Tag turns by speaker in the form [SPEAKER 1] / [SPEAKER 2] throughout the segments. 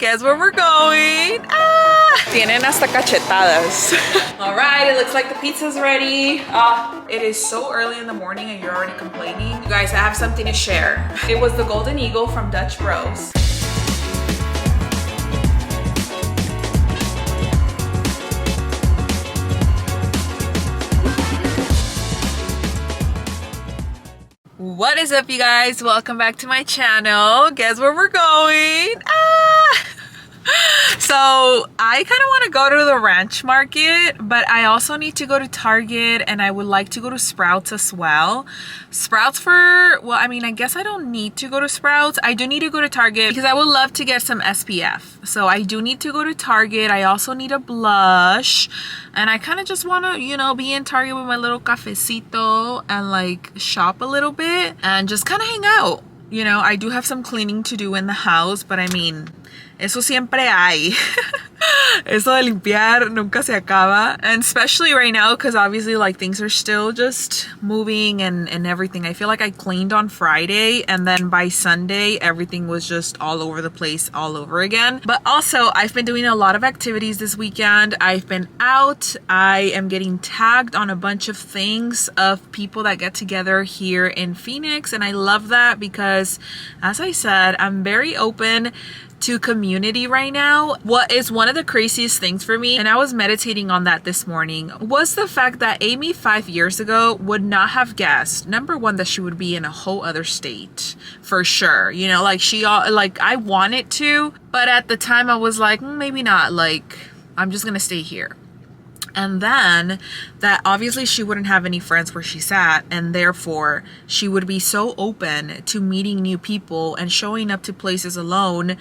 [SPEAKER 1] Guess where we're going? Tienen hasta cachetadas. All right, it looks like the pizza's ready. It is so early in the morning and you're already complaining. You guys, I have something to share. It was the Golden Eagle from Dutch Bros. What is up, you guys? Welcome back to my channel. Guess where we're going? So I kind of want to go to the ranch market, but I also need to go to Target, and I would like to go to Sprouts as well. Sprouts for, well, I mean, I guess I don't need to go to Sprouts. I do need to go to Target because I would love to get some SPF. So I do need to go to Target. I also need a blush, and I kind of just want to, you know, be in Target with my little cafecito and like shop a little bit and just kind of hang out. You know, I do have some cleaning to do in the house, but I mean, eso siempre hay. Eso de limpiar nunca se acaba. And especially right now, because obviously like things are still just moving and everything. I feel like I cleaned on Friday, and then by Sunday everything was just all over the place all over again. But also I've been doing a lot of activities this weekend. I've been out. I am getting tagged on a bunch of things of people that get together here in Phoenix, and I love that because, as I said, I'm very open to community right now. What is one of the craziest things for me, and I was meditating on that this morning, was the fact that Amy 5 years ago would not have guessed, number one, that she would be in a whole other state for sure. You know, like I wanted to, but at the time I was like, maybe not, like I'm just gonna stay here. And then that obviously she wouldn't have any friends where she sat, and therefore she would be so open to meeting new people and showing up to places alone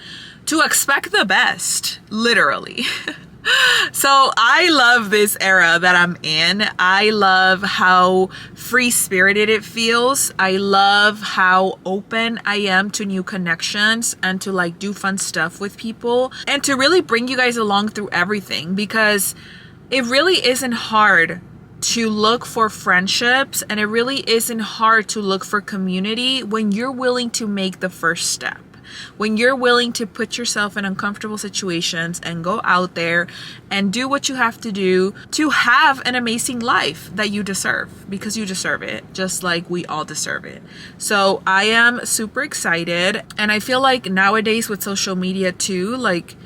[SPEAKER 1] to expect the best, literally. So I love this era that I'm in. I love how free-spirited it feels. I love how open I am to new connections and to like do fun stuff with people and to really bring you guys along through everything, because it really isn't hard to look for friendships, and it really isn't hard to look for community when you're willing to make the first step. When you're willing to put yourself in uncomfortable situations and go out there and do what you have to do to have an amazing life that you deserve, because you deserve it, just like we all deserve it. So I am super excited, and I feel like nowadays with social media too, like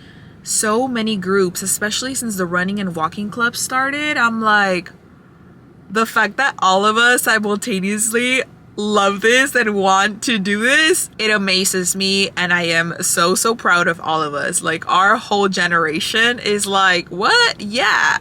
[SPEAKER 1] so many groups, especially since the running and walking club started, I'm like, the fact that all of us simultaneously love this and want to do this, it amazes me, and I am so proud of all of us. Like our whole generation is like, what? Yeah.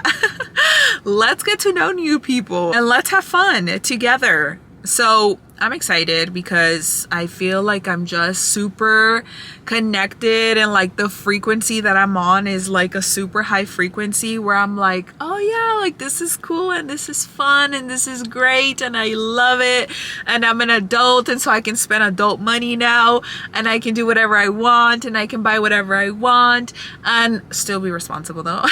[SPEAKER 1] Let's get to know new people and let's have fun together. So I'm excited because I feel like I'm just super connected, and like the frequency that I'm on is like a super high frequency where I'm like, oh yeah, like this is cool and this is fun and this is great and I love it, and I'm an adult, and so I can spend adult money now, and I can do whatever I want, and I can buy whatever I want and still be responsible though.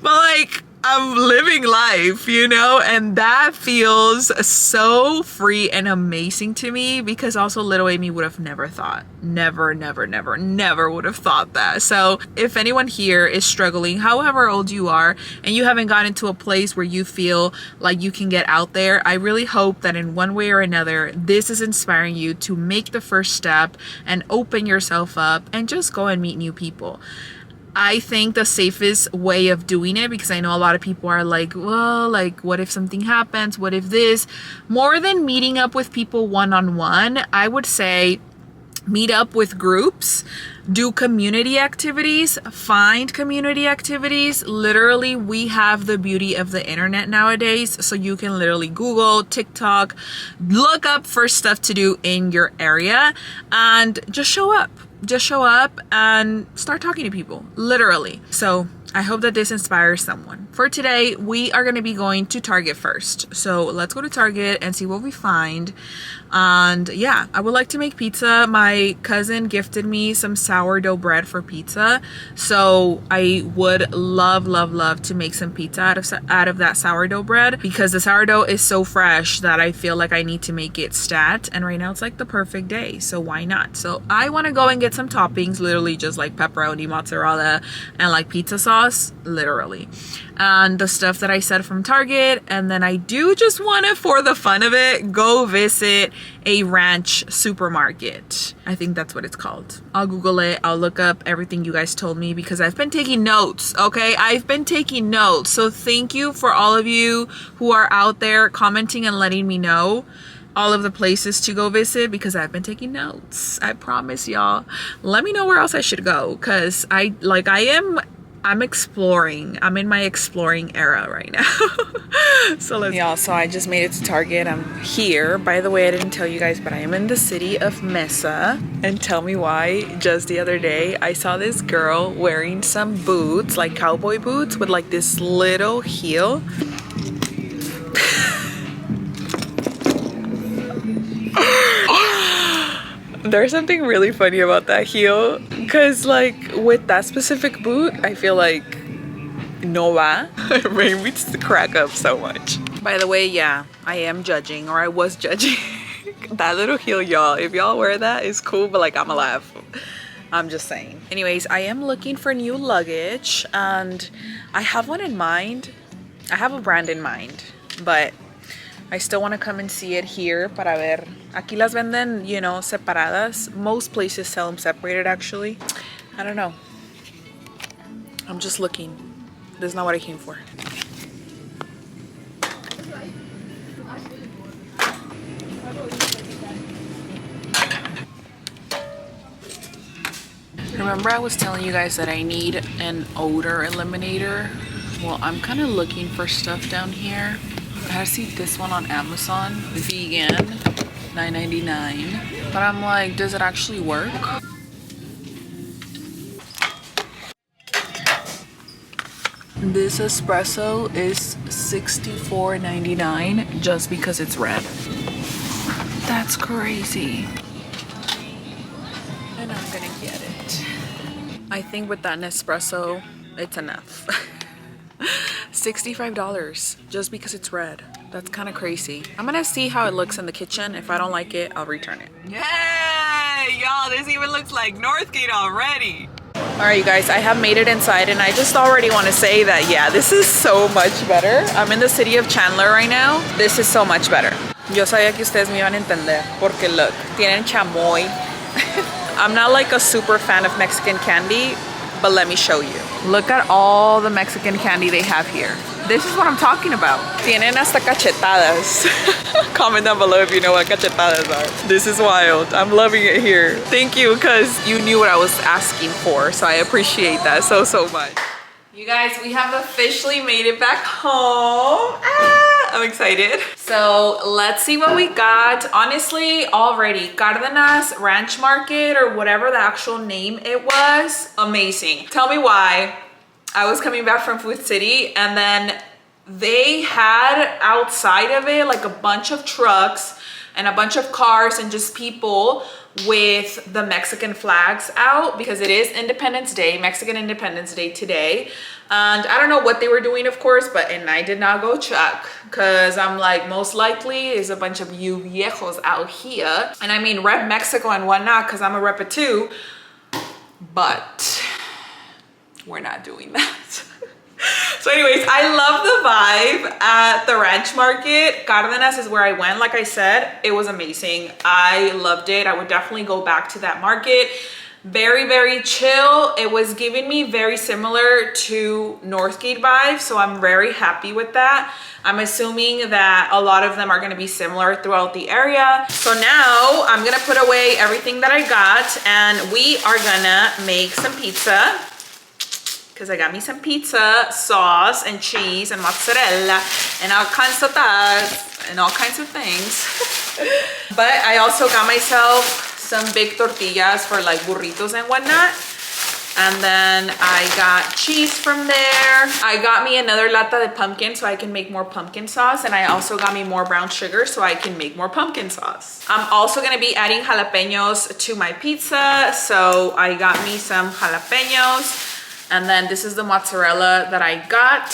[SPEAKER 1] But like, I'm living life, you know, and that feels so free and amazing to me, because also little Amy would have never thought, never would have thought that. So if anyone here is struggling, however old you are, and you haven't gotten to a place where you feel like you can get out there, I really hope that in one way or another, this is inspiring you to make the first step and open yourself up and just go and meet new people. I think the safest way of doing it, because I know a lot of people are like, well, like, what if something happens? What if this? More than meeting up with people one-on-one, I would say meet up with groups, do community activities, find community activities. Literally, we have the beauty of the internet nowadays, so you can literally Google, TikTok, look up for stuff to do in your area and just show up. Just show up and start talking to people, literally. So I hope that this inspires someone. For today, we are going to be going to Target first. So let's go to Target and see what we find. And yeah, I would like to make pizza. My cousin gifted me some sourdough bread for pizza. So I would love to make some pizza out of that sourdough bread, because the sourdough is so fresh that I feel like I need to make it stat. And right now it's like the perfect day. So why not? So I want to go and get some toppings, literally just like pepperoni, mozzarella, and like pizza sauce, literally. And the stuff that I said from Target. And then I do just want to, for the fun of it, go visit a ranch supermarket. I think that's what it's called. I'll Google it. I'll look up everything you guys told me, because I've been taking notes, okay? I've been taking notes. So thank you for all of you who are out there commenting and letting me know all of the places to go visit, because I've been taking notes. I promise y'all. Let me know where else I should go, because I'm exploring. I'm in my exploring era right now. So let's... Y'all, so I just made it to Target. I'm here. By the way, I didn't tell you guys, but I am in the city of Mesa. And tell me why. Just the other day, I saw this girl wearing some boots, like cowboy boots, with like this little heel. There's something really funny about that heel, because like with that specific boot, I feel like no va. It made me just crack up so much. By the way, yeah, I am judging, or I was judging that little heel, y'all. If y'all wear that, it's cool, but like, I'ma laugh. I'm just saying. Anyways, I am looking for new luggage, and I have one in mind. I have a brand in mind, but I still want to come and see it here para ver. Aquí las venden, you know, separadas. Most places sell them separated, actually. I don't know. I'm just looking. This is not what I came for. Remember I was telling you guys that I need an odor eliminator? Well, I'm kind of looking for stuff down here. I see this one on Amazon, vegan, $9.99. But I'm like, does it actually work? This espresso is $64.99 just because it's red. That's crazy. And I'm gonna get it. I think with that Nespresso, it's enough. $65 just because it's red. That's kind of crazy. I'm gonna see how it looks in the kitchen. If I don't like it, I'll return it. Yay! Y'all, this even looks like Northgate already. All right, you guys, I have made it inside, and I just already want to say that, yeah, this is so much better. I'm in the city of Chandler right now. This is so much better. Yo sabía que ustedes me iban a entender, porque look, tienen chamoy. I'm not like a super fan of Mexican candy, but let me show you. Look at all the Mexican candy they have here. This is what I'm talking about. Tienen hasta cachetadas. Comment down below if you know what cachetadas are. This is wild. I'm loving it here. Thank you, because you knew what I was asking for, so I appreciate that so much. You guys, we have officially made it back home. I'm excited. So let's see what we got. Honestly, already, Cardenas Ranch Market, or whatever the actual name it was, amazing. Tell me why. I was coming back from Food City, and then they had outside of it like a bunch of trucks and a bunch of cars and just people with the Mexican flags out, because it is Independence Day, Mexican Independence Day today. And I don't know what they were doing, of course, and I did not go check, because I'm like, most likely is a bunch of you viejos out here. And I mean, rep Mexico and whatnot, because I'm a rep too, but we're not doing that. So anyways, I love the vibe at the ranch market. Cardenas is where I went. Like I said, it was amazing. I loved it. I would definitely go back to that market. Very chill. It was giving me very similar to Northgate vibes, so I'm very happy with that. I'm assuming that a lot of them are going to be similar throughout the area. So now I'm going to put away everything that I got, and we are gonna make some pizza, because I got me some pizza sauce and cheese and mozzarella and all kinds of that and all kinds of things. But I also got myself some big tortillas for like burritos and whatnot. And then I got cheese from there. I got me another lata de pumpkin so I can make more pumpkin sauce. And I also got me more brown sugar so I can make more pumpkin sauce. I'm also gonna be adding jalapenos to my pizza. So I got me some jalapenos. And then this is the mozzarella that I got.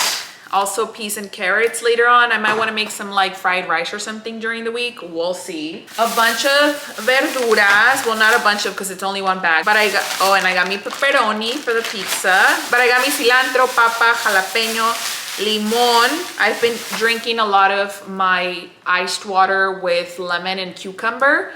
[SPEAKER 1] Also peas and carrots later on. I might want to make some like fried rice or something during the week. We'll see. A bunch of verduras. Well, not a bunch of because it's only one bag. But I got, oh, and I got me pepperoni for the pizza. But I got me cilantro, papa, jalapeno, limon. I've been drinking a lot of my iced water with lemon and cucumber.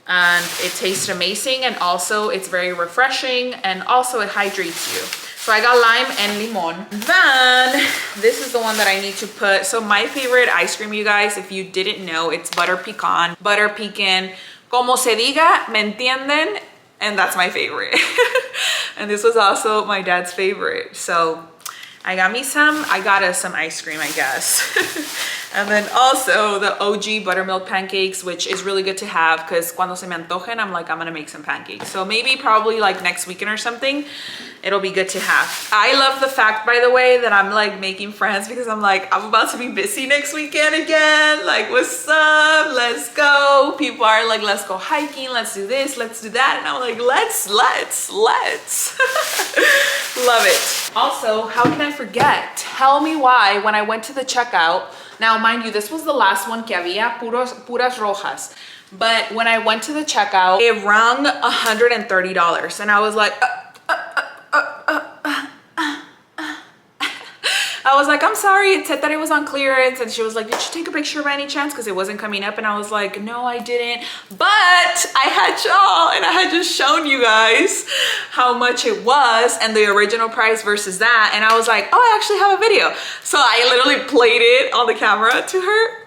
[SPEAKER 1] And it tastes amazing. And also it's very refreshing. And also it hydrates you. So I got lime and limon. Then this is the one that I need to put. So my favorite ice cream, you guys, if you didn't know, it's butter pecan. Butter pecan, como se diga, me entienden? And that's my favorite. And this was also my dad's favorite. So I got me some. I got us some ice cream, I guess. And then also the OG buttermilk pancakes, which is really good to have because cuando se me antojen, I'm like, I'm gonna make some pancakes. So maybe probably like next weekend or something, it'll be good to have. I love the fact, by the way, that I'm like making friends because I'm like, I'm about to be busy next weekend again. Like, what's up? Let's go. People are like, let's go hiking. Let's do this. Let's do that. And I'm like, let's. Love it. Also, how can I forget? Tell me why when I went to the checkout. Now, mind you, this was the last one que había, puras rojas. But when I went to the checkout, it rung $130. And I was like, I was like, I'm sorry, it said that it was on clearance. And she was like, did you take a picture by any chance? Because it wasn't coming up. And I was like, no, I didn't. But I had y'all and I had just shown you guys how much it was and the original price versus that. And I was like, oh, I actually have a video. So I literally played it on the camera to her.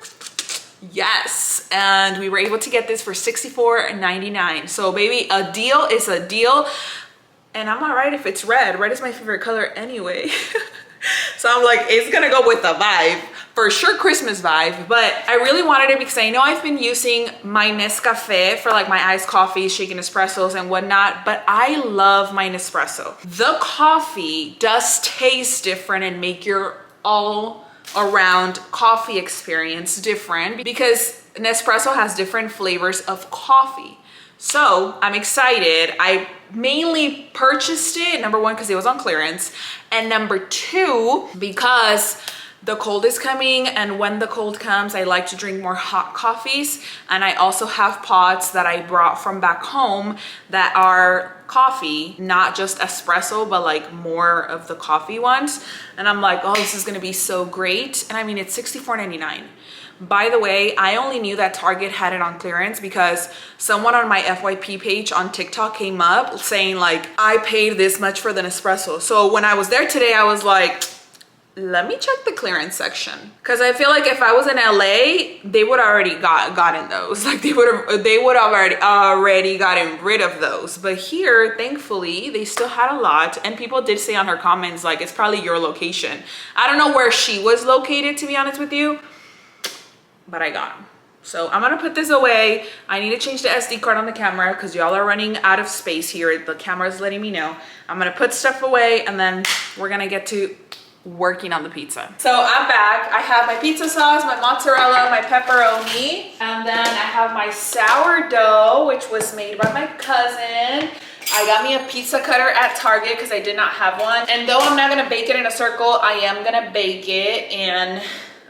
[SPEAKER 1] Yes, and we were able to get this for $64.99. So baby, a deal is a deal. And I'm all right if it's red. Red is my favorite color anyway. So I'm like, it's gonna go with the vibe. For sure, Christmas vibe. But I really wanted it because I know I've been using my Nescafe for like my iced coffees, shaken espressos and whatnot. But I love my Nespresso. The coffee does taste different and make your all around coffee experience different because Nespresso has different flavors of coffee. So I'm excited. I mainly purchased it, number one, because it was on clearance, and number two, because the cold is coming, and when the cold comes, I like to drink more hot coffees. And I also have pods that I brought from back home that are coffee, not just espresso, but like more of the coffee ones. And I'm like, oh, this is gonna be so great. And I mean, it's $64.99. By the way, I only knew that Target had it on clearance because someone on my FYP page on TikTok came up saying like, I paid this much for the Nespresso. So when I was there today, I was like, let me check the clearance section. Cause I feel like if I was in LA, they would already gotten those. Like they would have already gotten rid of those. But here, thankfully, they still had a lot. And people did say on her comments, like, it's probably your location. I don't know where she was located, to be honest with you, but I got them. So I'm gonna put this away. I need to change the SD card on the camera because y'all are running out of space here. The camera's letting me know. I'm gonna put stuff away and then we're gonna get to working on the pizza. So I'm back. I have my pizza sauce, my mozzarella, my pepperoni, and then I have my sourdough, which was made by my cousin. I got me a pizza cutter at Target because I did not have one. And though I'm not gonna bake it in a circle, I am gonna bake it in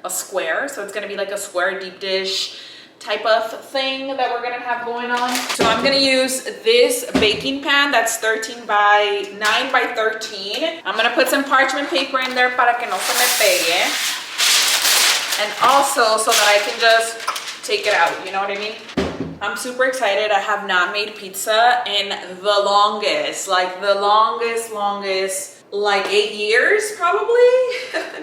[SPEAKER 1] a square. So it's gonna be like a square deep dish type of thing that we're gonna have going on. So I'm gonna use this baking pan that's 9 by 13. I'm gonna put some parchment paper in there para que no se me pegue. And also so that I can just take it out, you know what I mean? I'm super excited. I have not made pizza in the longest, like like 8 years probably,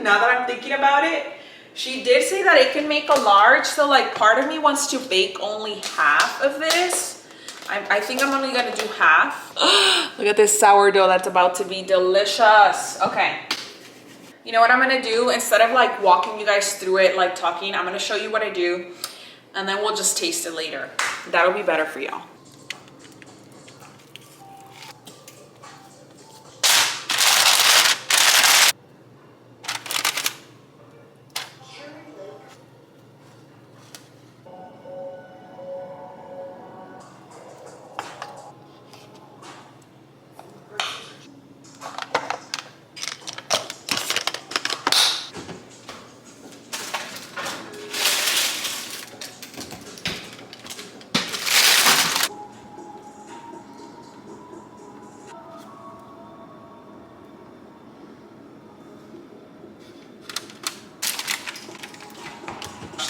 [SPEAKER 1] now that I'm thinking about it. She did say that it can make a large, so like part of me wants to bake only half of this. I think I'm only gonna do half. Look at this sourdough, that's about to be delicious. Okay, you know what I'm gonna do? Instead of like walking you guys through it, like talking, I'm gonna show you what I do and then we'll just taste it later. That'll be better for y'all.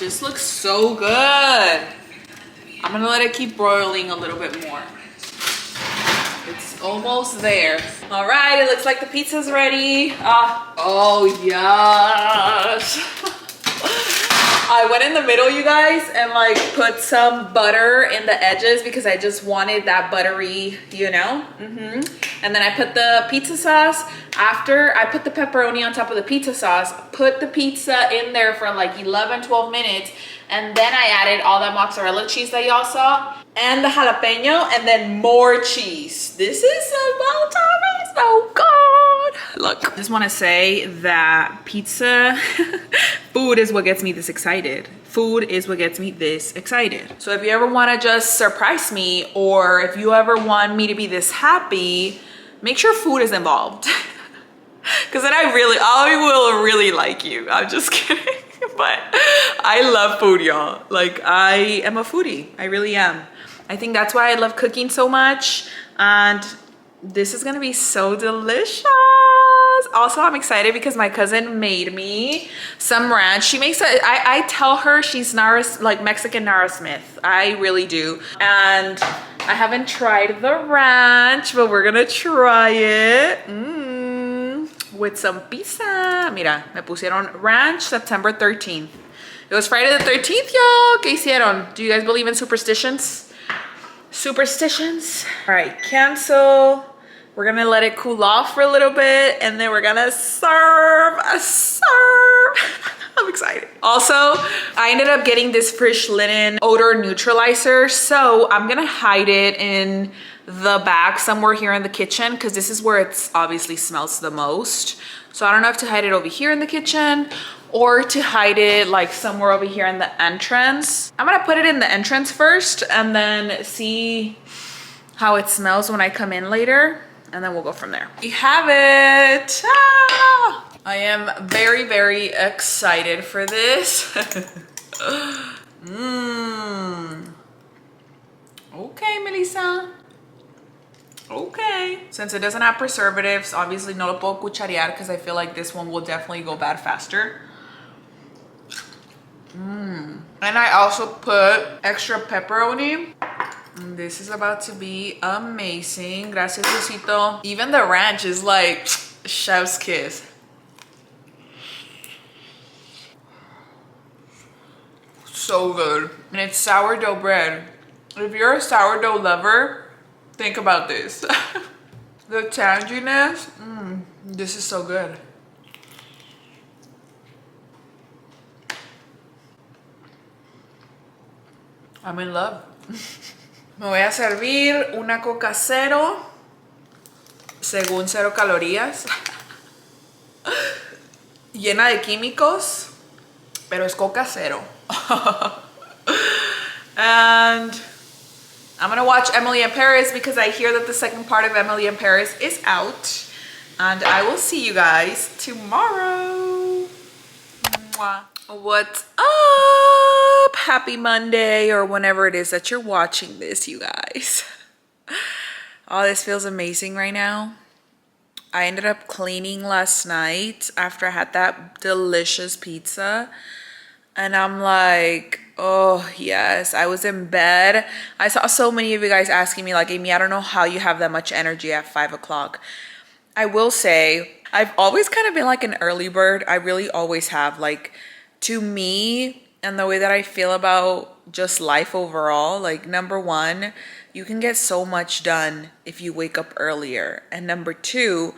[SPEAKER 1] Just looks so good. I'm gonna let it keep broiling a little bit more. It's almost there. All right, it looks like the pizza's ready. Oh yes. I went in the middle, you guys, and like put some butter in the edges because I just wanted that buttery, you know? And then I put the pizza sauce. After I put the pepperoni on top of the pizza sauce, put the pizza in there for like 11, 12 minutes. And then I added all that mozzarella cheese that y'all saw and the jalapeno and then more cheese. This is about to be so good. Look, I just want to say that pizza, food is what gets me this excited. Food is what gets me this excited. So if you ever want to just surprise me, or if you ever want me to be this happy, make sure food is involved. Because then I will really like you. I'm just kidding. But I love food, y'all. Like, I am a foodie. I really am. I think that's why I love cooking so much. And this is gonna be so delicious. Also, I'm excited because my cousin made me some ranch. She makes it, I tell her she's like Mexican Nara Smith. I really do. And I haven't tried the ranch, but we're gonna try it. With some pizza. Mira, me pusieron ranch September 13th. It was Friday the 13th, y'all. ¿Qué hicieron? Do you guys believe in superstitions? Superstitions? All right, cancel. We're gonna let it cool off for a little bit and then we're gonna serve. I'm excited. Also, I ended up getting this Fresh Linen odor neutralizer. So I'm gonna hide it in the bag somewhere here in the kitchen because this is where it obviously smells the most. So I don't know if to hide it over here in the kitchen or to hide it like somewhere over here in the entrance. I'm gonna put it in the entrance first and then see how it smells when I come in later, and then we'll go from there. We have it. I am very, very excited for this. Okay, Melissa. Okay. Since it doesn't have preservatives, obviously no lo puedo cucharear because I feel like this one will definitely go bad faster. And I also put extra pepperoni. This is about to be amazing. Gracias, Lucito. Even the ranch is like chef's kiss. So good. And it's sourdough bread. If you're a sourdough lover, think about this. The tanginess, this is so good. I'm in love. Me voy a servir una Coca Cero, según 0 calorías, llena de químicos, pero es Coca Cero. And I'm gonna watch Emily in Paris because I hear that the second part of Emily in Paris is out. And I will see you guys tomorrow. Mwah. What's up? Happy Monday, or whenever it is that you're watching this, you guys. Oh, this feels amazing right now. I ended up cleaning last night after I had that delicious pizza. And I'm like, oh yes, I was in bed. I saw so many of you guys asking me like, Amy, I don't know how you have that much energy at 5 o'clock. I will say, I've always kind of been like an early bird. I really always have. Like, to me, and the way that I feel about just life overall, like, number one, you can get so much done if you wake up earlier. And number two,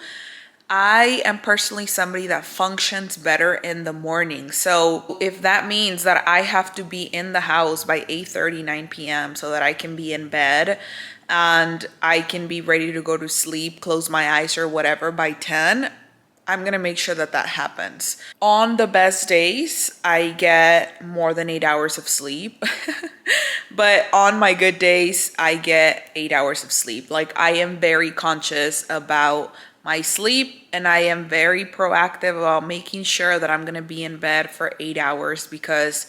[SPEAKER 1] I am personally somebody that functions better in the morning. So if that means that I have to be in the house by 8:30, 9 p.m. so that I can be in bed and I can be ready to go to sleep, close my eyes or whatever by 10, I'm going to make sure that that happens. On the best days, I get more than 8 hours of sleep. But on my good days, I get 8 hours of sleep. Like, I am very conscious about my sleep, and I am very proactive about making sure that I'm gonna be in bed for 8 hours because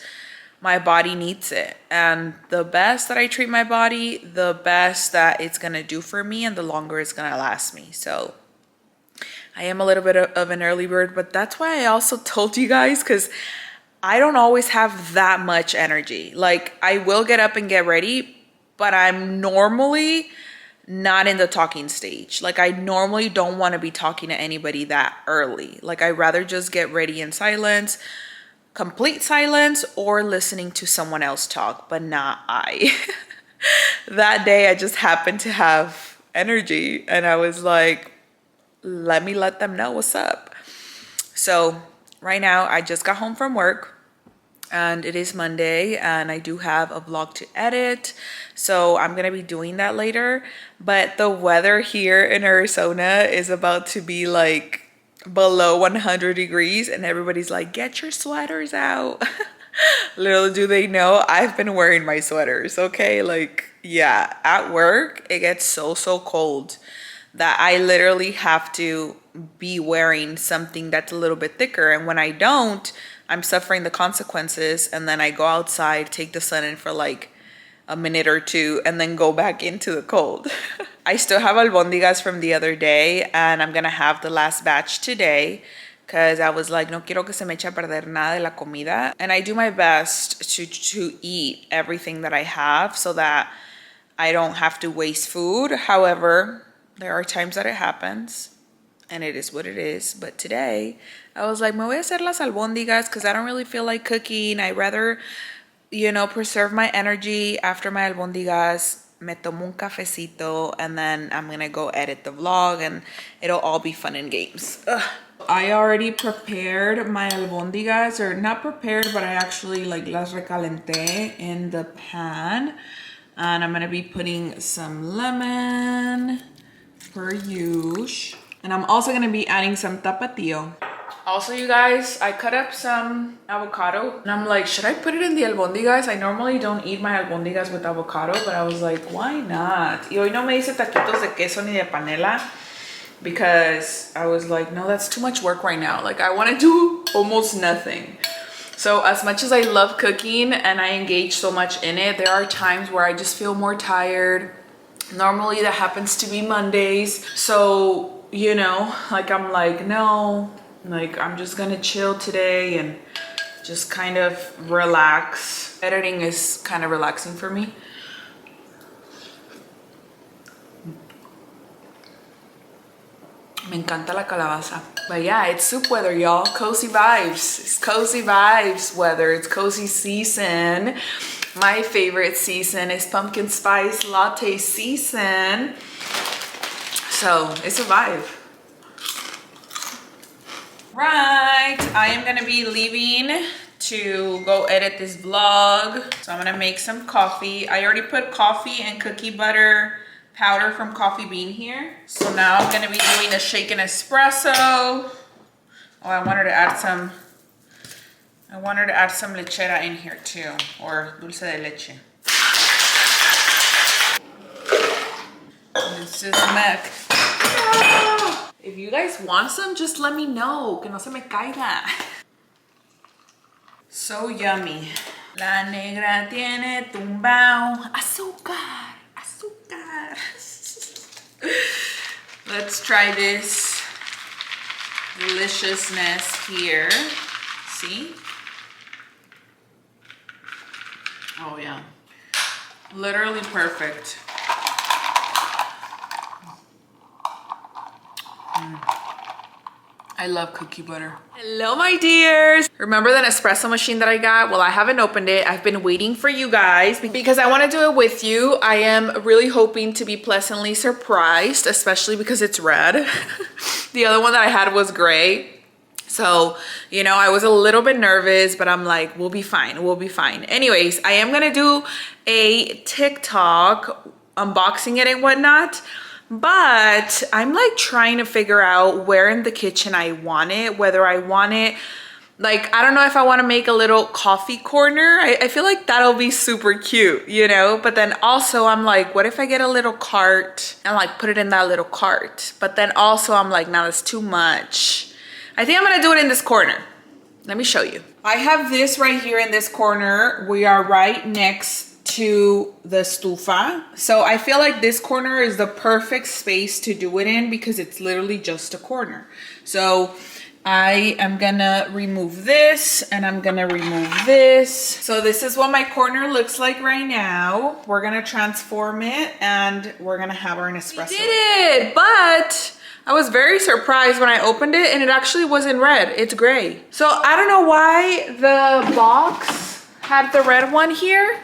[SPEAKER 1] my body needs it. And the best that I treat my body, the best that it's gonna do for me and the longer it's gonna last me. So I am a little bit of an early bird, but that's why I also told you guys, because I don't always have that much energy. Like, I will get up and get ready, but I'm normally not in the talking stage. Like, I normally don't want to be talking to anybody that early. Like, I'd rather just get ready in silence, complete silence, or listening to someone else talk, but not I. That day, I just happened to have energy, and I was like, let them know what's up. So right now, I just got home from work. And it is Monday, and I do have a vlog to edit, so I'm gonna be doing that later. But the weather here in Arizona is about to be like below 100 degrees, and everybody's like, get your sweaters out. Little do they know, I've been wearing my sweaters, okay? Like, yeah, at work it gets so cold that I literally have to be wearing something that's a little bit thicker, and when I don't, I'm suffering the consequences. And then I go outside, take the sun in for like a minute or two, and then go back into the cold. I still have albóndigas from the other day, and I'm gonna have the last batch today because I was like, no quiero que se me eche a perder nada de la comida. And I do my best to eat everything that I have so that I don't have to waste food. However, there are times that it happens, and it is what it is. But today I was like, me voy a hacer las albóndigas because I don't really feel like cooking. I'd rather, you know, preserve my energy after my albóndigas. Me tomo un cafecito, and then I'm gonna go edit the vlog, and it'll all be fun and games. Ugh. I already prepared my albóndigas, or not prepared, but I actually like las recalenté in the pan. And I'm gonna be putting some lemon per use. And I'm also gonna be adding some tapatio. Also, you guys, I cut up some avocado, and I'm like, should I put it in the albóndigas? I normally don't eat my albóndigas with avocado, but I was like, why not? Y hoy no me hice taquitos de queso ni de panela because I was like, no, that's too much work right now. Like, I want to do almost nothing. So as much as I love cooking and I engage so much in it, there are times where I just feel more tired. Normally that happens to be Mondays. So, you know, like, I'm like, no, like, I'm just gonna chill today and just kind of relax. Editing is kind of relaxing for me. Me encanta la calabaza. But yeah, it's soup weather, y'all. Cozy vibes. It's cozy vibes weather. It's cozy season. My favorite season is pumpkin spice latte season. So it's a vibe. Right, I am gonna be leaving to go edit this vlog. So I'm gonna make some coffee. I already put coffee and cookie butter powder from Coffee Bean here. So now I'm gonna be doing a shaken espresso. Oh, I wanted to add some lechera in here too, or dulce de leche. This is milk. If you guys want some, just let me know, que no se me caiga. So yummy. La negra tiene tumbao azúcar, azúcar. Let's try this deliciousness here. See? Oh yeah, literally perfect. I love cookie butter. Hello, my dears. Remember that espresso machine that I got? Well, I haven't opened it. I've been waiting for you guys because I want to do it with you. I am really hoping to be pleasantly surprised, especially because it's red. The other one that I had was gray. So, you know, I was a little bit nervous, but I'm like, we'll be fine. We'll be fine. Anyways, I am going to do a TikTok unboxing it and whatnot. But I'm like trying to figure out where in the kitchen I want it, whether I want it, like, I don't know if I want to make a little coffee corner. I feel like that'll be super cute, you know? But then also I'm like, what if I get a little cart and like put it in that little cart? But then also I'm like, now that's too much. I think I'm gonna do it in this corner. Let me show you. I have this right here in this corner. We are right next to the stufa. So I feel like this corner is the perfect space to do it in because it's literally just a corner. So I am gonna remove this and I'm gonna remove this. So this is what my corner looks like right now. We're gonna transform it and we're gonna have our Nespresso. We did it, but I was very surprised when I opened it and it actually wasn't red, it's gray. So I don't know why the box had the red one here.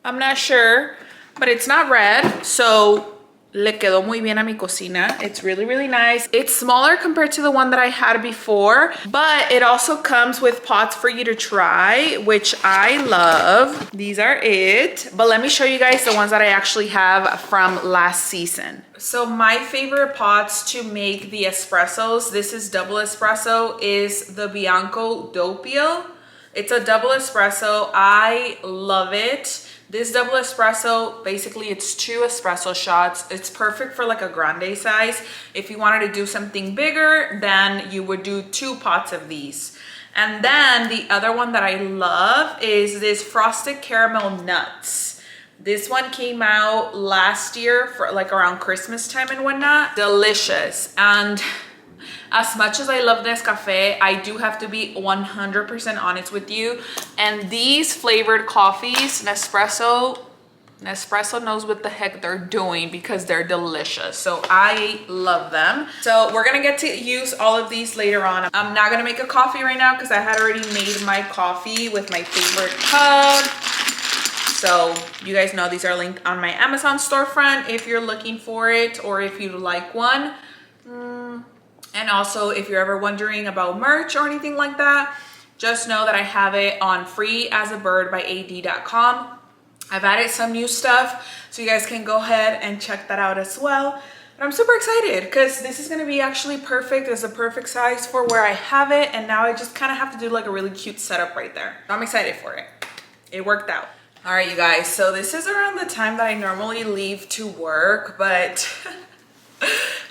[SPEAKER 1] I'm not sure, but it's not red. So le quedó muy bien a mi cocina. It's really, really nice. It's smaller compared to the one that I had before, but it also comes with pots for you to try, which I love. These are it. But let me show you guys the ones that I actually have from last season. So my favorite pots to make the espressos, this is double espresso, is the Bianco Doppio. It's a double espresso. I love it. This double espresso, basically it's 2 espresso shots. It's perfect for like a grande size. If you wanted to do something bigger, then you would do 2 pots of these. And then the other one that I love is this frosted caramel nuts. This one came out last year for like around Christmas time and whatnot. Delicious. And as much as I love Nescafe, I do have to be 100% honest with you. And these flavored coffees, Nespresso knows what the heck they're doing because they're delicious. So I love them. So we're gonna get to use all of these later on. I'm not gonna make a coffee right now because I had already made my coffee with my favorite cup. So you guys know these are linked on my Amazon storefront if you're looking for it or if you like one. And also, if you're ever wondering about merch or anything like that, just know that I have it on freeasabird.ad.com. I've added some new stuff, so you guys can go ahead and check that out as well. But I'm super excited because this is gonna be actually perfect. It's a perfect size for where I have it, and now I just kind of have to do like a really cute setup right there. I'm excited for it. It worked out. All right, you guys, so this is around the time that I normally leave to work, but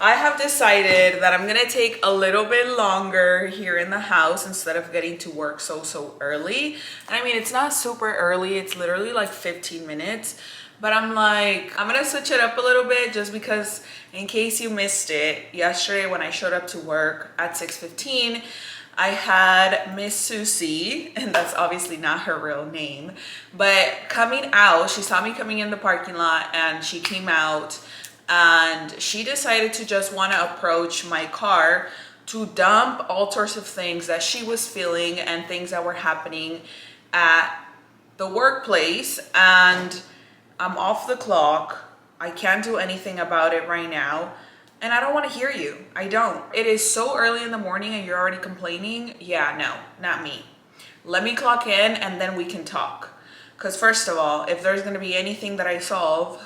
[SPEAKER 1] I have decided that I'm gonna take a little bit longer here in the house instead of getting to work so early. And I mean, it's not super early, it's literally like 15 minutes, but I'm like, I'm gonna switch it up a little bit just because in case you missed it, yesterday when I showed up to work at 6:15, I had Miss Susie, and that's obviously not her real name, but coming out, she saw me coming in the parking lot and she came out and she decided to just want to approach my car to dump all sorts of things that she was feeling and things that were happening at the workplace. And I'm off the clock. I can't do anything about it right now. And I don't want to hear you. I don't. It is so early in the morning and you're already complaining. Yeah, no, not me. Let me clock in and then we can talk. Because first of all, if there's going to be anything that I solve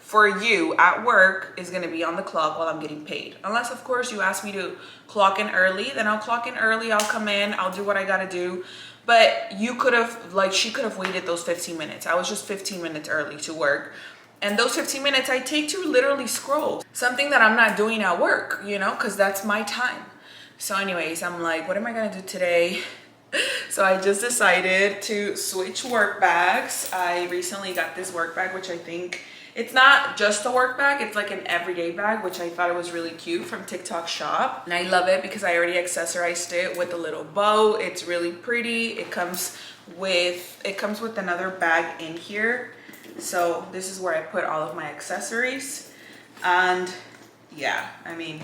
[SPEAKER 1] for you at work is going to be on the clock while I'm getting paid. Unless, of course, you ask me to clock in early, then I'll clock in early. I'll come in. I'll do what I got to do. But you could have, like, she could have waited those 15 minutes. I was just 15 minutes early to work. And those 15 minutes I take to literally scroll. Something that I'm not doing at work, you know, because that's my time. So anyways, I'm like, what am I going to do today? So I just decided to switch work bags. I recently got this work bag, which I think it's not just a work bag, it's like an everyday bag, which I thought it was really cute from TikTok Shop. And I love it because I already accessorized it with a little bow. It's really pretty. It comes with another bag in here. So this is where I put all of my accessories. And yeah, I mean,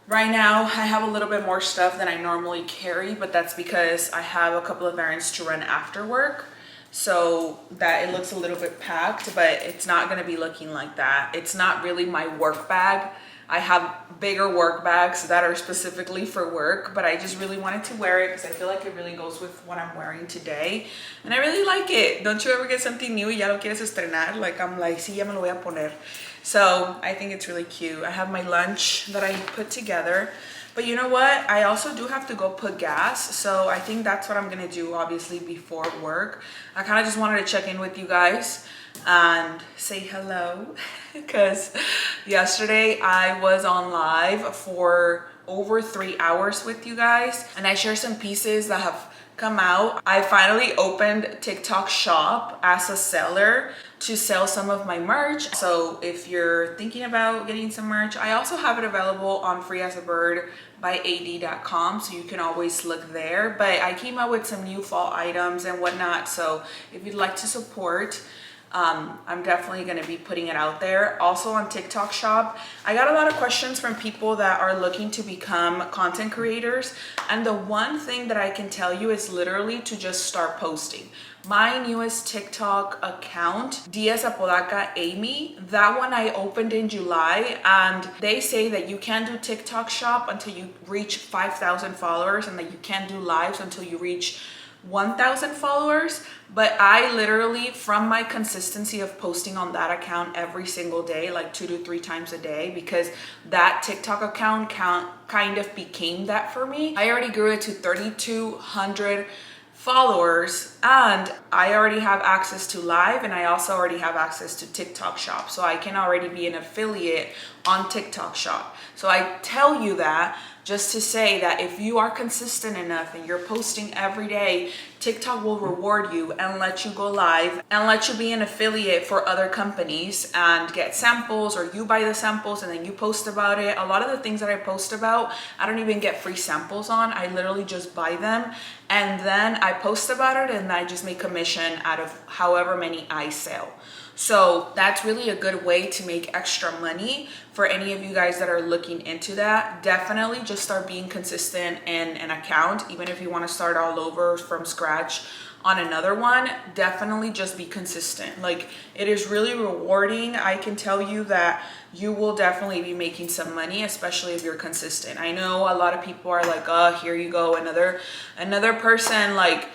[SPEAKER 1] right now I have a little bit more stuff than I normally carry, but that's because I have a couple of errands to run after work. So that it looks a little bit packed, but it's not going to be looking like that. It's not really my work bag. I have bigger work bags that are specifically for work, but I just really wanted to wear it because I feel like it really goes with what I'm wearing today. And I really like it. Don't you ever get something new y ya lo quieres estrenar? Like, I'm like, sí, ya me lo voy a poner. So I think it's really cute. I have my lunch that I put together. But you know what? I also do have to go put gas. So I think that's what I'm going to do, obviously, before work. I kind of just wanted to check in with you guys and say hello. Because yesterday I was on live for over 3 hours with you guys. And I shared some pieces that have come out. I finally opened TikTok Shop as a seller, to sell some of my merch. So if you're thinking about getting some merch, I also have it available on freeasabird.ad.com, so you can always look there. But I came out with some new fall items and whatnot, so if you'd like to support, I'm definitely going to be putting it out there. Also on TikTok Shop, I got a lot of questions from people that are looking to become content creators, and the one thing that I can tell you is literally to just start posting. My newest TikTok account, Diaz Apodaca Amy, that one I opened in July, and they say that you can't do TikTok Shop until you reach 5,000 followers, and that you can't do lives until you reach 1,000 followers. But I literally, from my consistency of posting on that account every single day, like 2 to 3 times a day, because that TikTok account kind of became that for me. I already grew it to 3,200 followers, and I already have access to live, and I also already have access to TikTok Shop, so I can already be an affiliate on TikTok Shop. So I tell you that just to say that if you are consistent enough and you're posting every day, TikTok will reward you and let you go live and let you be an affiliate for other companies and get samples, or you buy the samples and then you post about it. A lot of the things that I post about, I don't even get free samples on. I literally just buy them and then I post about it, and I just make commission out of however many I sell. So that's really a good way to make extra money for any of you guys that are looking into that. Definitely just start being consistent in an account, even if you want to start all over from scratch on another one. Definitely just be consistent. Like, it is really rewarding. I can tell you that you will definitely be making some money, especially if you're consistent. I know a lot of people are like, oh, here you go, another person like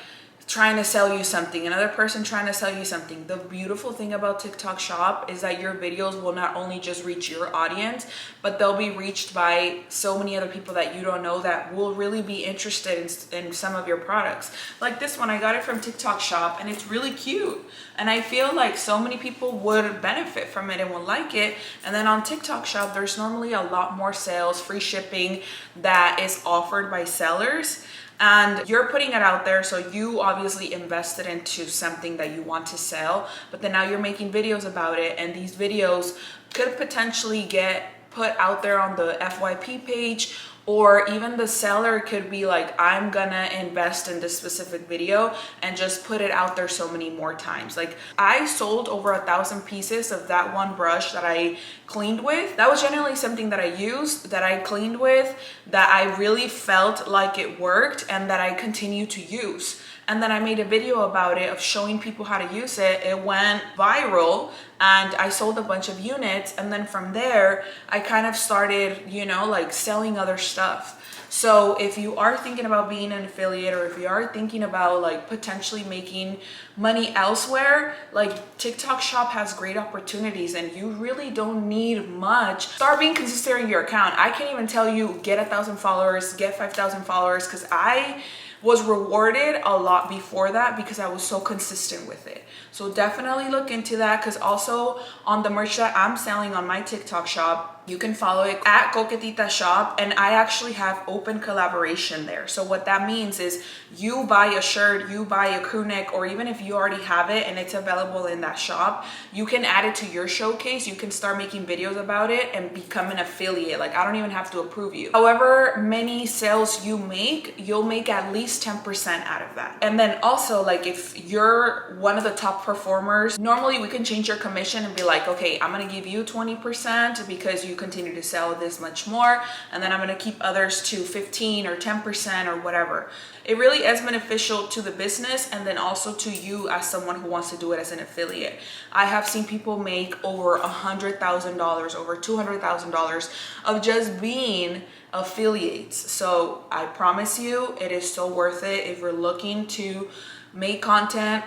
[SPEAKER 1] trying to sell you something, another person trying to sell you something. The beautiful thing about TikTok Shop is that your videos will not only just reach your audience, but they'll be reached by so many other people that you don't know that will really be interested in some of your products. Like this one, I got it from TikTok Shop and it's really cute. And I feel like so many people would benefit from it and will like it. And then on TikTok Shop, there's normally a lot more sales, free shipping that is offered by sellers. And you're putting it out there, so you obviously invested into something that you want to sell, but then now you're making videos about it, and these videos could potentially get put out there on the FYP page, or even the seller could be like, I'm gonna invest in this specific video and just put it out there so many more times. Like, I sold over 1,000 pieces of that one brush that I cleaned with. That was generally something that I used, that I cleaned with, that I really felt like it worked and that I continue to use. And then I made a video about it of showing people how to use it. It went viral and I sold a bunch of units. And then from there, I kind of started, like selling other stuff. So if you are thinking about being an affiliate, or if you are thinking about like potentially making money elsewhere, like TikTok Shop has great opportunities and you really don't need much. Start being consistent in your account. I can't even tell you get 1,000 followers, get 5,000 followers, because I was rewarded a lot before that because I was so consistent with it. So definitely look into that, because also on the merch that I'm selling on my TikTok Shop, you can follow it at Coquetita Shop, and I actually have open collaboration there. So what that means is you buy a shirt, you buy a crew neck, or even if you already have it and it's available in that shop, you can add it to your showcase. You can start making videos about it and become an affiliate. Like, I don't even have to approve you. However many sales you make, you'll make at least 10% out of that. And then also, like, if you're one of the top performers, normally we can change your commission and be like, okay, I'm gonna give you 20% because you continue to sell this much more, and then I'm gonna keep others to 15 or 10% or whatever. It really is beneficial to the business and then also to you as someone who wants to do it as an affiliate. I have seen people make over $100,000, over $200,000 of just being affiliates. So I promise you, it is so worth it if you're looking to make content.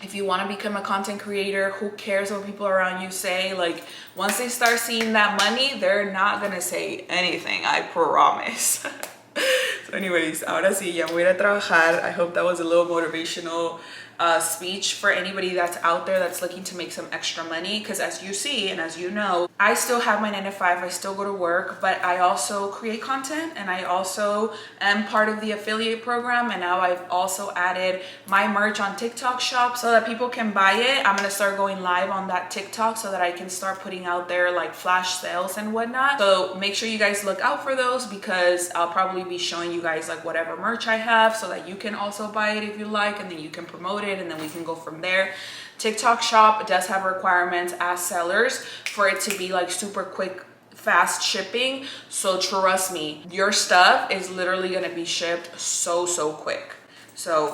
[SPEAKER 1] If you want to become a content creator, who cares what people around you say? Like, once they start seeing that money, they're not gonna say anything, I promise. So anyways, ahora sí, ya voy a trabajar. I hope that was a little motivational speech for anybody that's out there that's looking to make some extra money, because as you see and as you know, I still have my 9 to 5, I still go to work, but I also create content and I also am part of the affiliate program, and now I've also added my merch on TikTok Shop so that people can buy it. I'm gonna start going live on that TikTok so that I can start putting out there like flash sales and whatnot. So make sure you guys look out for those, because I'll probably be showing you guys like whatever merch I have so that you can also buy it if you like, and then you can promote it, and then we can go from there. TikTok Shop does have requirements as sellers for it to be like super quick, fast shipping. So trust me, your stuff is literally gonna be shipped so quick. So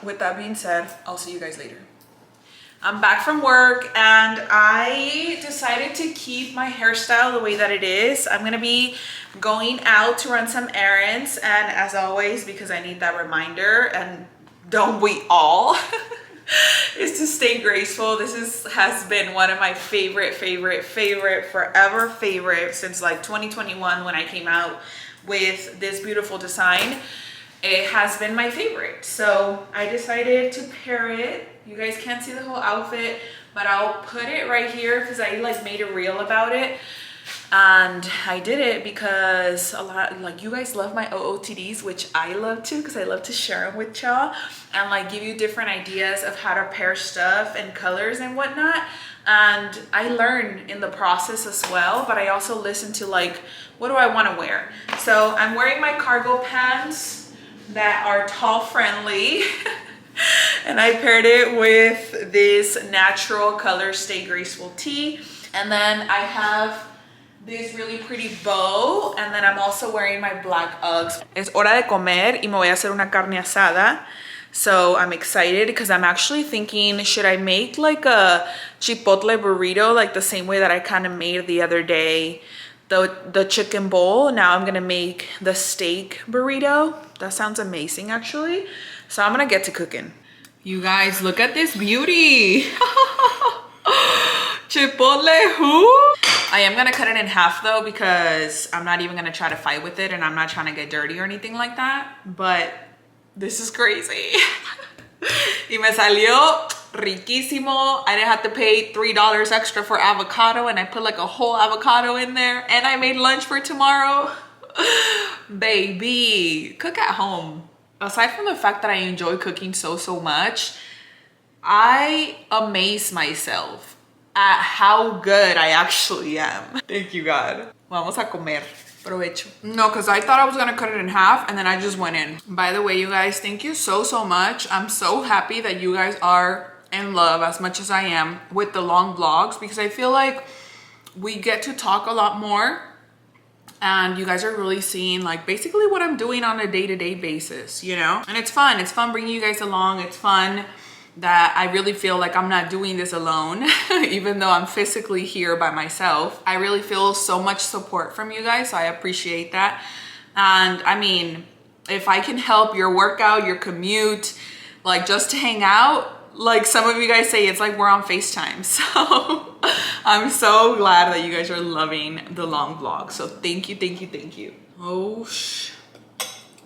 [SPEAKER 1] with that being said, I'll see you guys later. I'm back from work and I decided to keep my hairstyle the way that it is. I'm gonna be going out to run some errands, and as always, because I need that reminder, and don't we all, is to stay graceful. This has been one of my favorite forever favorite since like 2021 when I came out with this beautiful design. It has been my favorite, so I decided to pair it. You guys can't see the whole outfit, but I'll put it right here because I like made a reel about it. And I did it because a lot, like, you guys love my OOTDs, which I love too, because I love to share them with y'all and like give you different ideas of how to pair stuff and colors and whatnot. And I learn in the process as well, but I also listen to like, what do I want to wear? So I'm wearing my cargo pants that are tall friendly. And I paired it with this natural color Stay Graceful tee. And then I have this really pretty bow, and then I'm also wearing my black Uggs. Es hora de comer y me voy a hacer una carne asada. So I'm excited because I'm actually thinking, should I make like a chipotle burrito like the same way that I kind of made the other day the chicken bowl? Now I'm gonna make the steak burrito. That sounds amazing actually. So I'm gonna get to cooking. You guys, look at this beauty. Chipotle who? I am gonna cut it in half though, because I'm not even gonna try to fight with it and I'm not trying to get dirty or anything like that. But this is crazy. Y me salió riquísimo. I didn't have to pay $3 extra for avocado, and I put like a whole avocado in there, and I made lunch for tomorrow. Baby, cook at home. Aside from the fact that I enjoy cooking so much, I amaze myself at how good I actually am. Thank you, God. Vamos a comer. Provecho. No, because I thought I was gonna cut it in half and then I just went in. By the way, you guys, thank you so much. I'm so happy that you guys are in love as much as I am with the long vlogs, because I feel like we get to talk a lot more and you guys are really seeing like basically what I'm doing on a day-to-day basis, you know? And it's fun bringing you guys along. It's fun that I really feel like I'm not doing this alone, even though I'm physically here by myself. I really feel so much support from you guys, so I appreciate that. And I mean, if I can help your workout, your commute, like just to hang out, like some of you guys say, it's like we're on FaceTime. So I'm so glad that you guys are loving the long vlog. So thank you. Oh,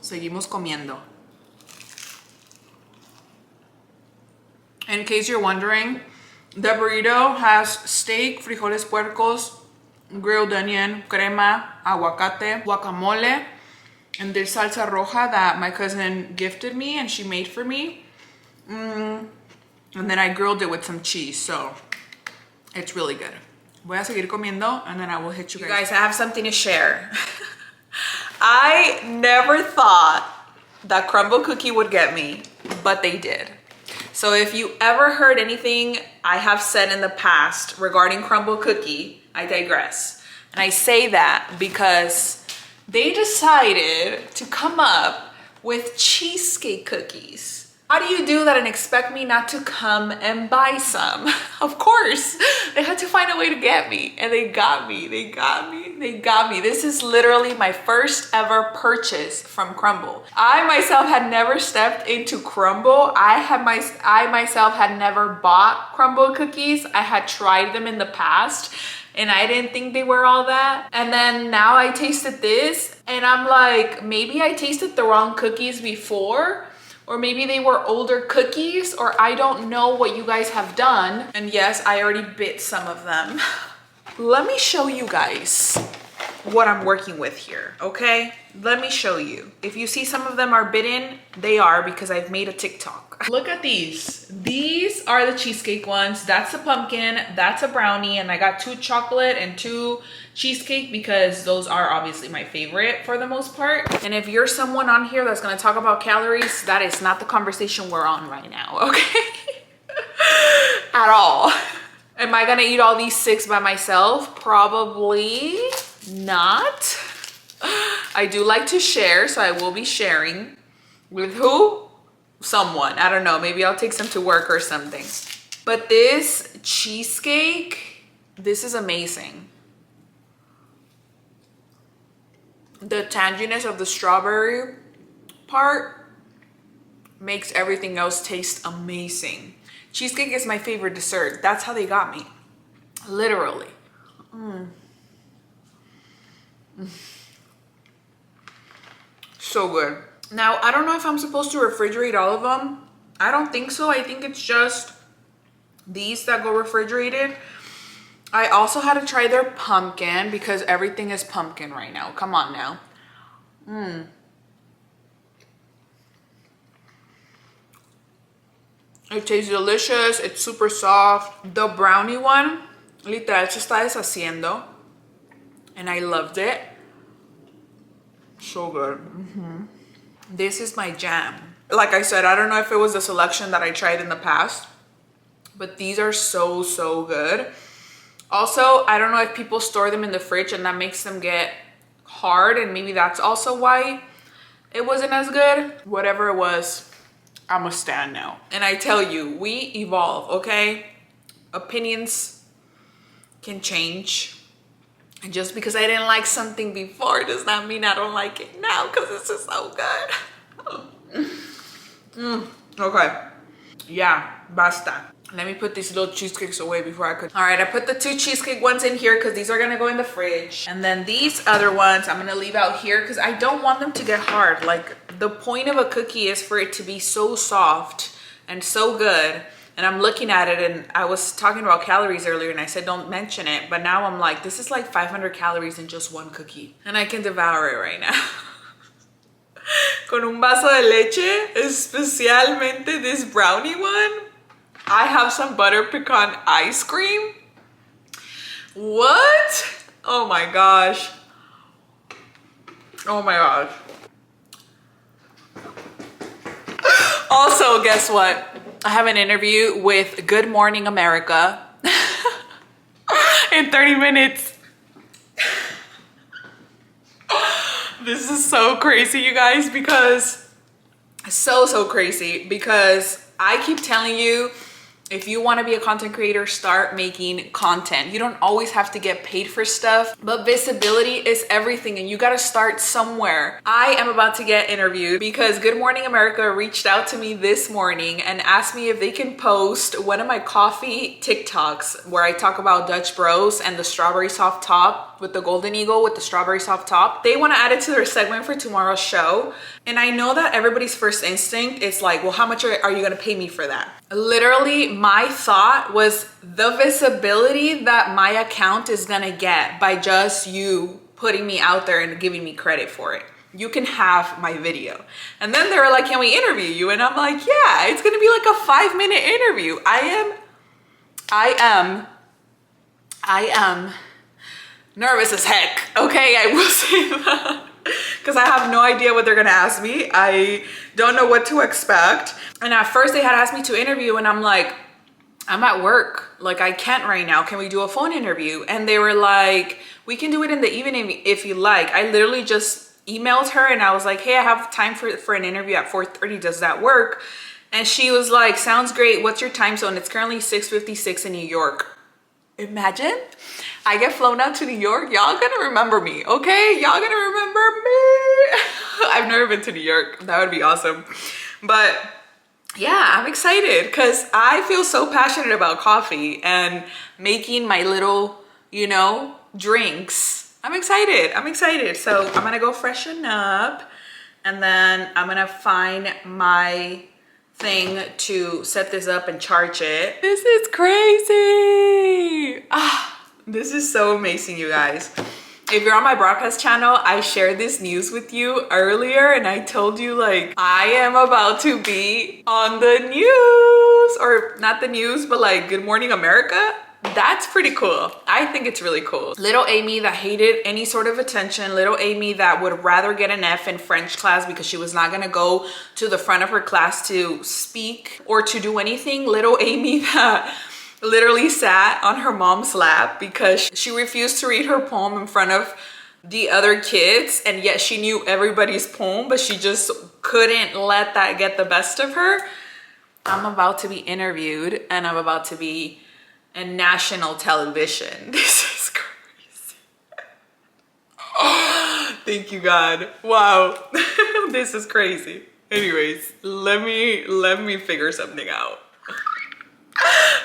[SPEAKER 1] seguimos comiendo. In case you're wondering, the burrito has steak, frijoles puercos, grilled onion, crema, aguacate, guacamole, and this salsa roja that my cousin gifted me and she made for me. And then I grilled it with some cheese, so it's really good. Voy a seguir comiendo and then I will hit you guys. You guys, I have something to share. I never thought that Crumbl cookie would get me, but they did. So if you ever heard anything I have said in the past regarding Crumbl cookie, I digress. And I say that because they decided to come up with cheesecake cookies. How do you do that and expect me not to come and buy some? Of course, they had to find a way to get me, and they got me. This is literally my first ever purchase from Crumbl. I myself had never stepped into Crumbl. I myself had never bought Crumbl cookies. I had tried them in the past and I didn't think they were all that. And then now I tasted this and I'm like, maybe I tasted the wrong cookies before, or maybe they were older cookies, or I don't know what you guys have done. And yes, I already bit some of them. Let me show you guys what I'm working with here, okay? Let me show you. If you see some of them are bitten, they are because I've made a TikTok. Look at these. These are the cheesecake ones. That's a pumpkin, that's a brownie, and I got 2 chocolate and 2 cheesecake because those are obviously my favorite for the most part. And if you're someone on here that's gonna talk about calories, that is not the conversation we're on right now, okay? At all. Am I gonna eat all these 6 by myself? Probably not. I do like to share, so I will be sharing. With who? Someone. I don't know. Maybe I'll take some to work or something. But this cheesecake, this is amazing. The tanginess of the strawberry part makes everything else taste amazing. Cheesecake is my favorite dessert. That's how they got me. Literally. So good. Now, I don't know if I'm supposed to refrigerate all of them. I don't think so. I think it's just these that go refrigerated. I also had to try their pumpkin because everything is pumpkin right now. Come on now. It tastes delicious. It's super soft. The brownie one, literal, se está deshaciendo. And I loved it. So good. This is my jam. Like I said, I don't know if it was the selection that I tried in the past, but these are so, so good. Also, I don't know if people store them in the fridge and that makes them get hard, and maybe that's also why it wasn't as good. Whatever it was, I'm a stan now. And I tell you, we evolve, okay? Opinions can change. And just because I didn't like something before does not mean I don't like it now, because it's just so good. Okay. Yeah, basta. Let me put these little cheesecakes away before I could. All right, I put the 2 cheesecake ones in here because these are gonna go in the fridge. And then these other ones I'm gonna leave out here because I don't want them to get hard. Like, the point of a cookie is for it to be so soft and so good. And I'm looking at it, and I was talking about calories earlier and I said don't mention it, but now I'm like, this is like 500 calories in just one cookie. And I can devour it right now. Con un vaso de leche, especialmente this brownie one. I have some butter pecan ice cream. What? Oh my gosh. Oh my gosh. Also, guess what? I have an interview with Good Morning America in 30 minutes. This is so crazy, you guys, because so crazy, because I keep telling you, if you want to be a content creator, start making content. You don't always have to get paid for stuff, but visibility is everything, and you got to start somewhere. I am about to get interviewed because Good Morning America reached out to me this morning and asked me if they can post one of my coffee TikToks where I talk about Dutch Bros and the strawberry soft top with the golden eagle with the strawberry soft top. They want to add it to their segment for tomorrow's show. And I know that everybody's first instinct is like, well, how much are you going to pay me for that? Literally, my thought was the visibility that my account is going to get by just you putting me out there and giving me credit for it. You can have my video. And then they were like, can we interview you? And I'm like, yeah, it's going to be like a 5-minute interview. I am nervous as heck. Okay, I will say that. Because I have no idea what they're gonna ask me. I don't know what to expect. And at first they had asked me to interview, and I'm like, I'm at work. Like, I can't right now. Can we do a phone interview? And they were like, we can do it in the evening if you like. I literally just emailed her and I was like, hey, I have time for an interview at 4:30. Does that work? And she was like, sounds great. What's your time zone? It's currently 6:56 in New York. Imagine I get flown out to New York. Y'all gonna remember me, okay? Y'all gonna remember me. I've never been to New York. That would be awesome. But yeah, I'm excited because I feel so passionate about coffee and making my little, you know, drinks. I'm excited. So I'm gonna go freshen up And then I'm gonna find my thing to set this up and charge it. This is crazy. This is so amazing, you guys. If you're on my broadcast channel, I shared this news with you earlier and I told you like I am about to be on the news, or not the news, but like Good Morning America. That's pretty cool. I think it's really cool. Little Amy that hated any sort of attention, little Amy that would rather get an F in French class because she was not gonna go to the front of her class to speak or to do anything. Little Amy that literally sat on her mom's lap because she refused to read her poem in front of the other kids, and yet she knew everybody's poem, but she just couldn't let that get the best of her. I'm about to be interviewed and I'm about to be in national television. This is crazy. Oh, thank you, God. Wow. This is crazy. Anyways, let me figure something out.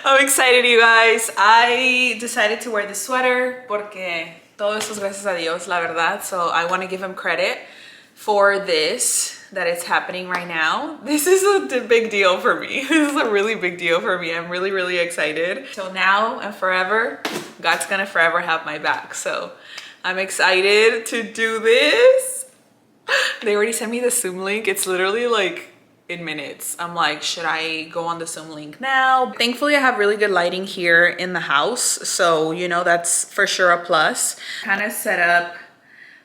[SPEAKER 1] I'm excited, you guys. I decided to wear the sweater porque todo eso es gracias a Dios, la verdad. So I want to give him credit for this, that it's happening right now. This is a big deal for me. This is a really big deal for me. I'm really, really excited. So now and forever, God's gonna forever have my back. So I'm excited to do this. They already sent me the Zoom link. It's literally like in minutes. I'm like, should I go on the Zoom link now? Thankfully, I have really good lighting here in the house. So, you know, that's for sure a plus. Kind of set up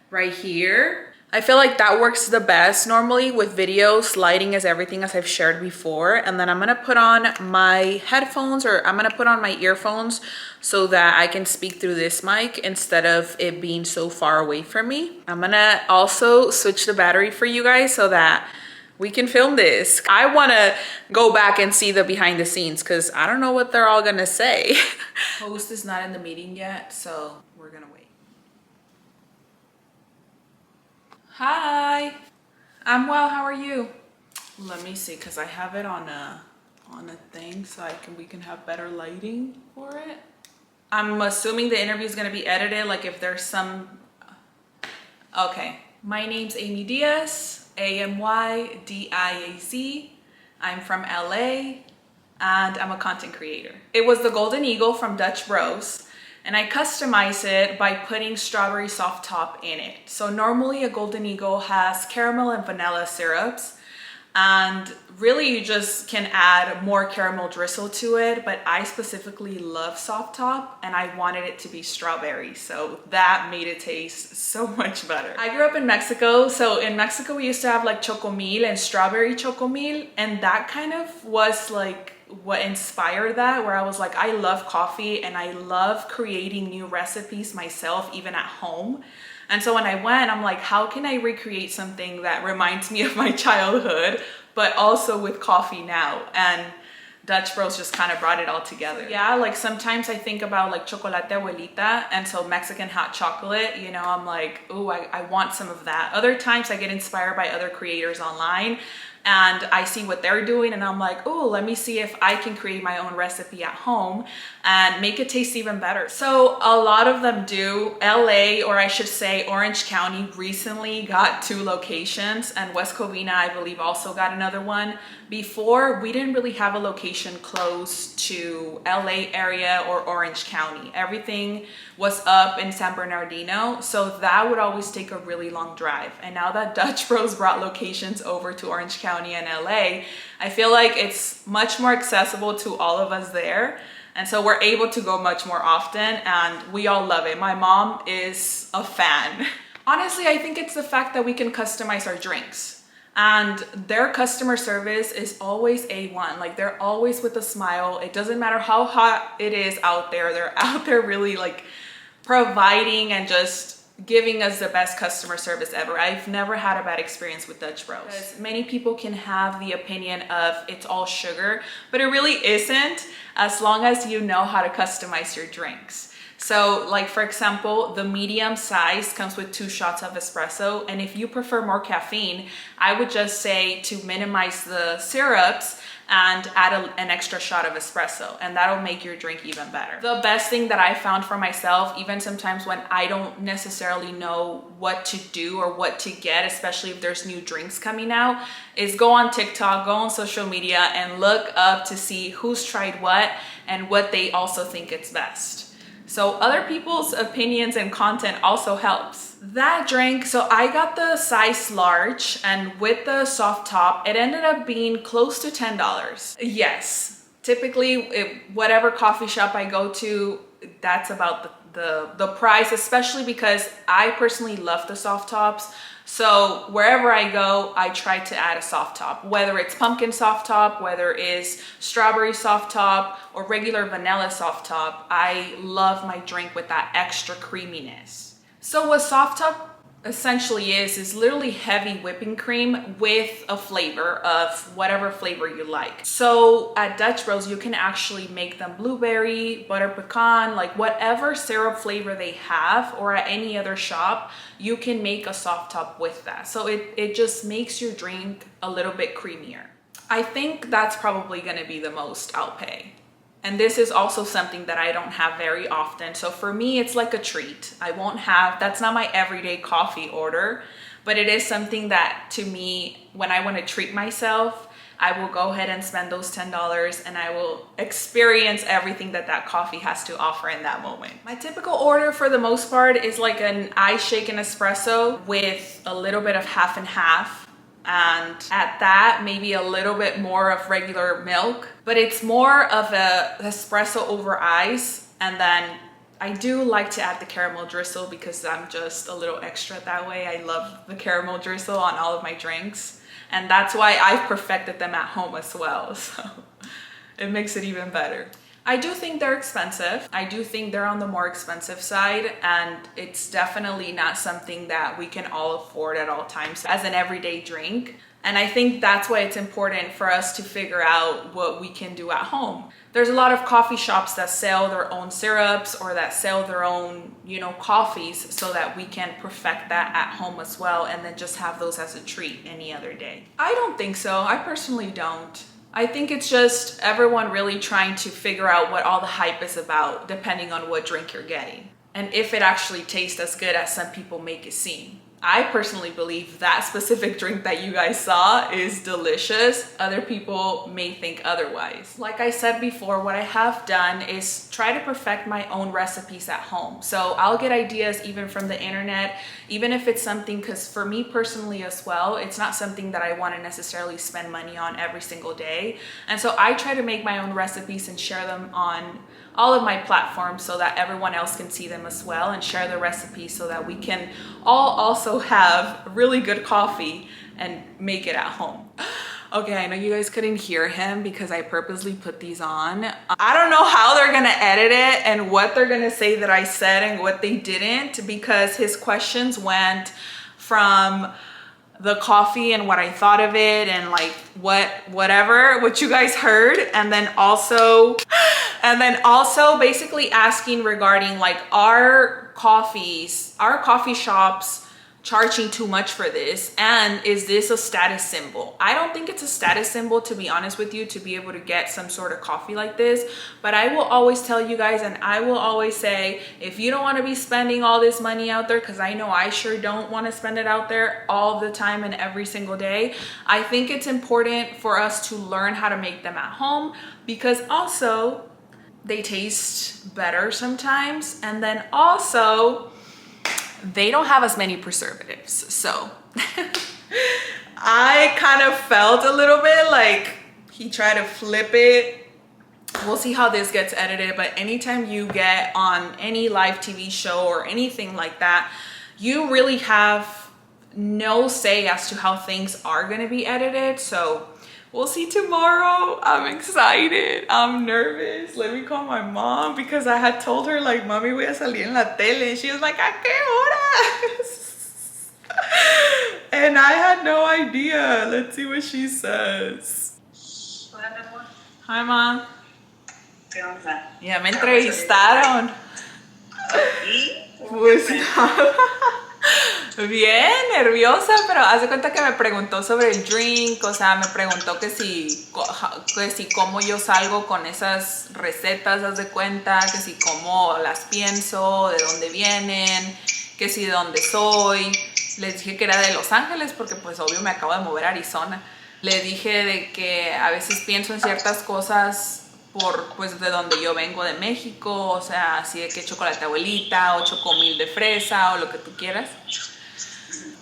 [SPEAKER 1] right here. I feel like that works the best. Normally with videos, lighting is everything, as I've shared before. And then I'm gonna put on my headphones, or I'm gonna put on my earphones so that I can speak through this mic instead of it being so far away from me. I'm gonna also switch the battery for you guys so that we can film this. I wanna go back and see the behind the scenes because I don't know what they're all gonna say. Host is not in the meeting yet, so we're gonna wait. Hi, I'm well, how are you? Let me see, because I have it on a thing so we can have better lighting for it. I'm assuming the interview is going to be edited, like if there's some... Okay, my name's Amy Diaz, A-M-Y-D-I-A-Z. I'm from LA and I'm a content creator. It was the Golden Eagle from Dutch Bros, and I customize it by putting strawberry soft top in it. So normally a Golden Eagle has caramel and vanilla syrups, and really you just can add more caramel drizzle to it, but I specifically love soft top and I wanted it to be strawberry, so that made it taste so much better. I grew up in Mexico, so in Mexico we used to have like chocomil and strawberry chocomil, and that kind of was like what inspired that, where I was like, I love coffee and I love creating new recipes myself, even at home. And so when I went, I'm like, how can I recreate something that reminds me of my childhood, but also with coffee now? And Dutch Bros just kind of brought it all together. Yeah, like sometimes I think about like chocolate abuelita, and so Mexican hot chocolate, you know, I'm like, oh, I want some of that. Other times I get inspired by other creators online and I see what they're doing and I'm like, oh, let me see if I can create my own recipe at home and make it taste even better. So a lot of them do. LA, or I should say Orange County, recently got 2 locations, and West Covina, I believe, also got another one. Before, we didn't really have a location close to LA area or Orange County. Everything was up in San Bernardino, so that would always take a really long drive. And now that Dutch Bros brought locations over to Orange County and LA, I feel like it's much more accessible to all of us there. And so we're able to go much more often, and we all love it. My mom is a fan. Honestly, I think it's the fact that we can customize our drinks, and their customer service is always A1. Like, they're always with a smile. It doesn't matter how hot it is out there. They're out there really like providing and just giving us the best customer service ever. I've never had a bad experience with Dutch Bros. Because many people can have the opinion of it's all sugar, but it really isn't, as long as you know how to customize your drinks. So like for example, the medium size comes with 2 shots of espresso. And if you prefer more caffeine, I would just say to minimize the syrups and add an extra shot of espresso, and that'll make your drink even better. The best thing that I found for myself, even sometimes when I don't necessarily know what to do or what to get, especially if there's new drinks coming out, is go on TikTok, go on social media and look up to see who's tried what and what they also think it's best. So other people's opinions and content also helps. That drink, so I got the size large, and with the soft top, it ended up being close to $10. Yes, typically whatever coffee shop I go to, that's about the price, especially because I personally love the soft tops. So wherever I go, I try to add a soft top, whether it's pumpkin soft top, whether it's strawberry soft top, or regular vanilla soft top. I love my drink with that extra creaminess. So what soft top essentially is literally heavy whipping cream with a flavor of whatever flavor you like. So at Dutch Bros, you can actually make them blueberry, butter pecan, like whatever syrup flavor they have, or at any other shop, you can make a soft top with that. So it just makes your drink a little bit creamier. I think that's probably gonna be the most I'll pay. And this is also something that I don't have very often. So for me, it's like a treat. I won't have, that's not my everyday coffee order, but it is something that to me, when I want to treat myself, I will go ahead and spend those $10 and I will experience everything that that coffee has to offer in that moment. My typical order for the most part is like an ice shaken espresso with a little bit of half and half. And at that, maybe a little bit more of regular milk, but it's more of a espresso over ice. And then I do like to add the caramel drizzle because I'm just a little extra that way. I love the caramel drizzle on all of my drinks, and that's why I've perfected them at home as well. So it makes it even better. I do think they're expensive. I do think they're on the more expensive side, and it's definitely not something that we can all afford at all times as an everyday drink. And I think that's why it's important for us to figure out what we can do at home. There's a lot of coffee shops that sell their own syrups or that sell their own, coffees, so that we can perfect that at home as well and then just have those as a treat any other day. I don't think so. I personally don't. I think it's just everyone really trying to figure out what all the hype is about, depending on what drink you're getting, and if it actually tastes as good as some people make it seem. I personally believe that specific drink that you guys saw is delicious. Other people may think otherwise. Like I said before, what I have done is try to perfect my own recipes at home. So I'll get ideas even from the internet, even if it's something, because for me personally as well, it's not something that I want to necessarily spend money on every single day. And so I try to make my own recipes and share them on all of my platforms so that everyone else can see them as well, and share the recipes so that we can all also have really good coffee and make it at home. Okay, I know you guys couldn't hear him because I purposely put these on. I don't know how they're gonna edit it and what they're gonna say that I said and what they didn't, because his questions went from the coffee and what I thought of it and like what you guys heard, and then also basically asking regarding like our coffee shops charging too much for this, and is this a status symbol? I don't think it's a status symbol, to be honest with you, to be able to get some sort of coffee like this. But I will always tell you guys, and I will always say, if you don't want to be spending all this money out there, because I know I sure don't want to spend it out there all the time and every single day, I think it's important for us to learn how to make them at home, because also they taste better sometimes, and then also they don't have as many preservatives. So I kind of felt a little bit like he tried to flip it. We'll see how this gets edited, but anytime you get on any live TV show or anything like that, you really have no say as to how things are going to be edited. So we'll see tomorrow. I'm excited. I'm nervous. Let me call my mom, because I had told her like, Mami, voy a salir en la tele. And she was like, ¿a qué horas? And I had no idea. Let's see what she says. Hi, Mom.
[SPEAKER 2] ¿Qué onda?
[SPEAKER 1] Ya me entrevistaron. Pues nada. Bien, nerviosa, pero haz de cuenta que me preguntó sobre el drink, o sea, me preguntó que si cómo yo salgo con esas recetas, haz de cuenta, que si cómo las pienso, de dónde vienen, que si de dónde soy. Les dije que era de Los Ángeles porque pues obvio me acabo de mover a Arizona. Le dije de que a veces pienso en ciertas cosas por pues de donde yo vengo de México, o sea, así de que chocolate abuelita o chocomil de fresa o lo que tú quieras.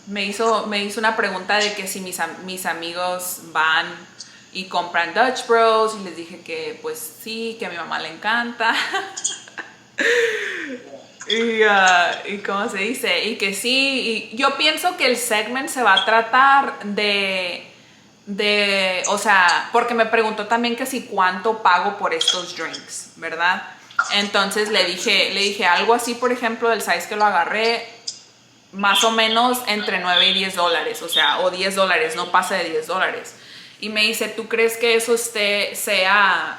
[SPEAKER 1] Me hizo una pregunta de que si mis amigos van y compran Dutch Bros y les dije que pues sí, que a mi mamá le encanta. Y cómo se dice, y que sí, y yo pienso que el segment se va a tratar o sea, porque me preguntó también que si cuánto pago por estos drinks, ¿verdad? Entonces le dije algo así, por ejemplo, del size que lo agarré, más o menos entre 9 y 10 dólares, o sea, o 10 dólares, no pasa de 10 dólares. Y me dice, ¿tú crees que eso sea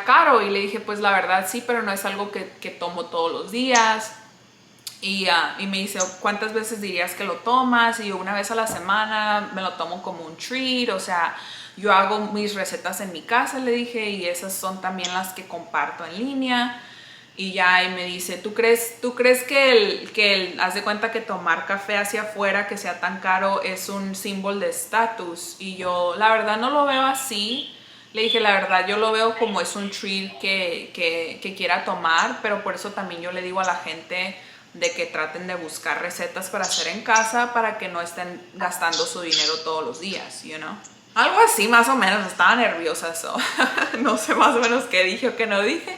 [SPEAKER 1] caro? Y le dije, pues la verdad sí, pero no es algo que tomo todos los días. Y me dice, ¿cuántas veces dirías que lo tomas? Y yo, una vez a la semana me lo tomo como un treat, o sea, yo hago mis recetas en mi casa, le dije, y esas son también las que comparto en línea. Y ya, y me dice, ¿tú crees que haz de cuenta que tomar café hacia afuera, que sea tan caro, es un símbolo de estatus? Y yo, la verdad, no lo veo así. Le dije, la verdad, yo lo veo como es un treat que quiera tomar, pero por eso también yo le digo a la gente de que traten de buscar recetas para hacer en casa para que no estén gastando su dinero todos los días, you know? Algo así, más o menos. Estaba nerviosa, eso. No sé más o menos qué dije o qué no dije.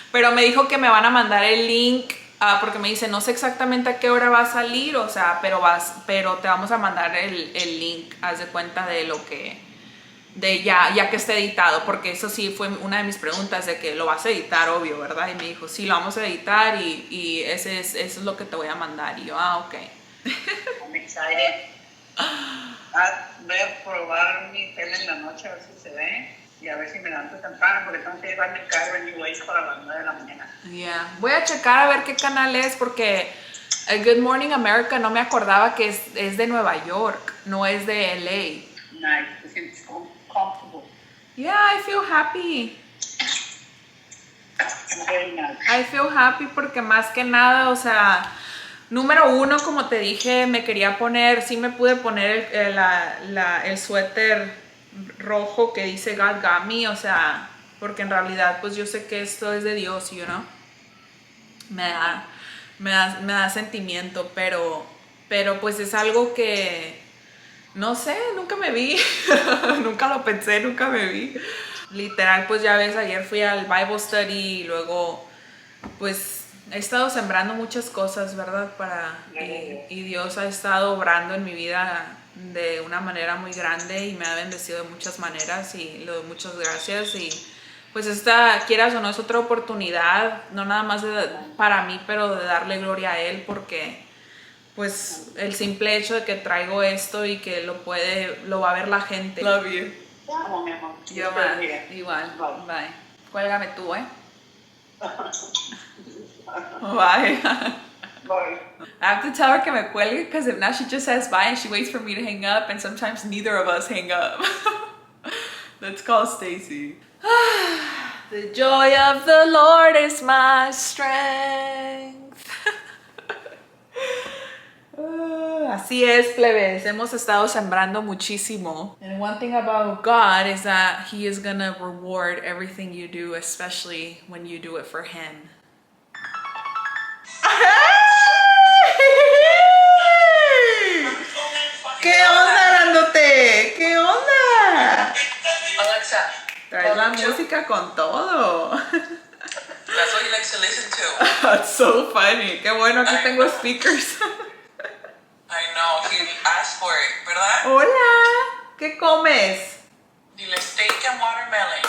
[SPEAKER 1] Pero me dijo que me van a mandar el link, porque me dice, no sé exactamente a qué hora va a salir, o sea, pero te vamos a mandar el link, haz de cuenta de lo que, ya que esté editado, porque eso sí fue una de mis preguntas, de que lo vas a editar, obvio, ¿verdad? Y me dijo, sí, lo vamos a editar y eso es lo que te voy a mandar. Y yo, ok.
[SPEAKER 2] I'm excited. Voy a probar mi tele en la noche a ver si se ve. Y a ver si me levanto temprano porque tengo que llevar mi carro anyways para las 9 de la mañana.
[SPEAKER 1] Yeah. Voy a checar a ver qué canal es porque Good Morning America no me acordaba que es de Nueva York, no es de LA.
[SPEAKER 2] Nice. Te sientes comfortable.
[SPEAKER 1] Yeah, I feel happy.
[SPEAKER 2] Very nice.
[SPEAKER 1] I feel happy porque más que nada, o sea, número uno, como te dije, me quería poner, sí me pude poner el suéter rojo que dice God got me, o sea, porque en realidad pues yo sé que esto es de Dios, you know? Me da sentimiento, pero pues es algo que no sé, nunca me vi. Nunca lo pensé, nunca me vi. Literal, pues ya ves, ayer fui al Bible Study y luego pues he estado sembrando muchas cosas, ¿verdad? Y Dios ha estado obrando en mi vida de una manera muy grande y me ha bendecido de muchas maneras y le doy muchas gracias. Y pues esta, quieras o no, es otra oportunidad, no nada más para mí, pero de darle gloria a Él, porque pues el simple hecho de que traigo esto y que lo va a ver la gente. Love you.
[SPEAKER 2] Vamos, mi amor.
[SPEAKER 1] Yo más, igual. Bye. Cuélgame tú, ¿eh? Bye.
[SPEAKER 2] Bye.
[SPEAKER 1] I have to tell her que me cuelgue because if not she just says bye and she waits for me to hang up and sometimes neither of us hang up. Let's call Stacy. The joy of the Lord is my strength. Así es, plebes. Hemos estado sembrando muchísimo. And one thing about God is that He is gonna reward everything you do, especially when you do it for Him. ¿Qué onda, Grandote? ¿Qué onda?
[SPEAKER 3] Alexa,
[SPEAKER 1] Traes la música con todo.
[SPEAKER 3] that's what he likes to listen to.
[SPEAKER 1] That's so funny. Qué bueno, aquí tengo speakers.
[SPEAKER 3] I know, he asked for it, ¿verdad?
[SPEAKER 1] Hola, ¿qué comes?
[SPEAKER 3] Dile steak and watermelon.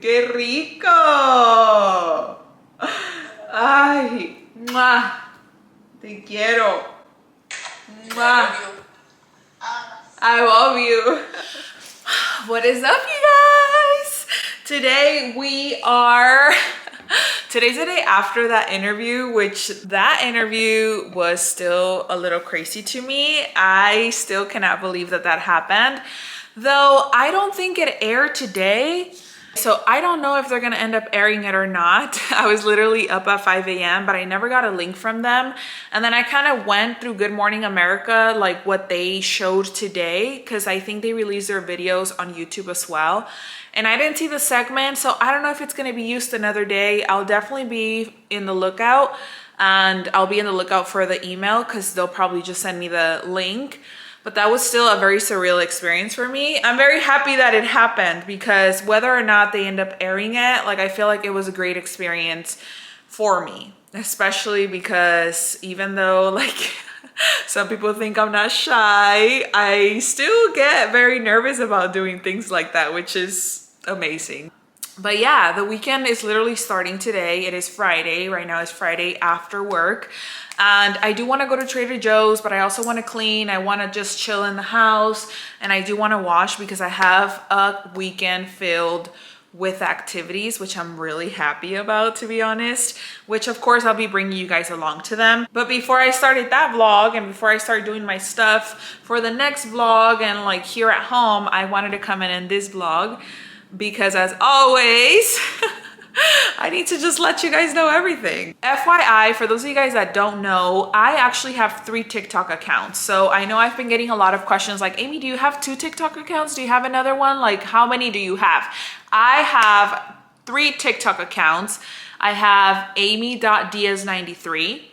[SPEAKER 1] ¡Qué rico! Ay, ¡mua! Te quiero. ¡Mua! I love you. What is up, you guys? Today we are, today's the day after that interview, which that interview was still a little crazy to me. I still cannot believe that that happened. Though I don't think it aired today. So I don't know if they're gonna end up airing it or not. I was literally up at 5 a.m., but I never got a link from them. And then I kind of went through Good Morning America, like what they showed today, because I think they released their videos on YouTube as well. And I didn't see the segment, so I don't know if it's gonna be used another day. I'll definitely be in the lookout, and I'll be in the lookout for the email because they'll probably just send me the link. But that was still a very surreal experience for me. I'm very happy that it happened because whether or not they end up airing it, like I feel like it was a great experience for me, especially because even though like some people think I'm not shy, I still get very nervous about doing things like that, which is amazing. But yeah, the weekend is literally starting today. It is Friday. Right now it's Friday after work. And I do want to go to Trader Joe's, but I also want to clean. I want to just chill in the house. And I do want to wash because I have a weekend filled with activities, which I'm really happy about, to be honest, which of course I'll be bringing you guys along to them. But before I started that vlog and before I started doing my stuff for the next vlog and like here at home, I wanted to come in this vlog because as always, I need to just let you guys know everything. FYI, for those of you guys that don't know, I actually have 3 TikTok accounts. So I know I've been getting a lot of questions like, Amy, do you have 2 TikTok accounts? Do you have another one? Like, how many do you have? I have 3 TikTok accounts. I have amy.diaz93.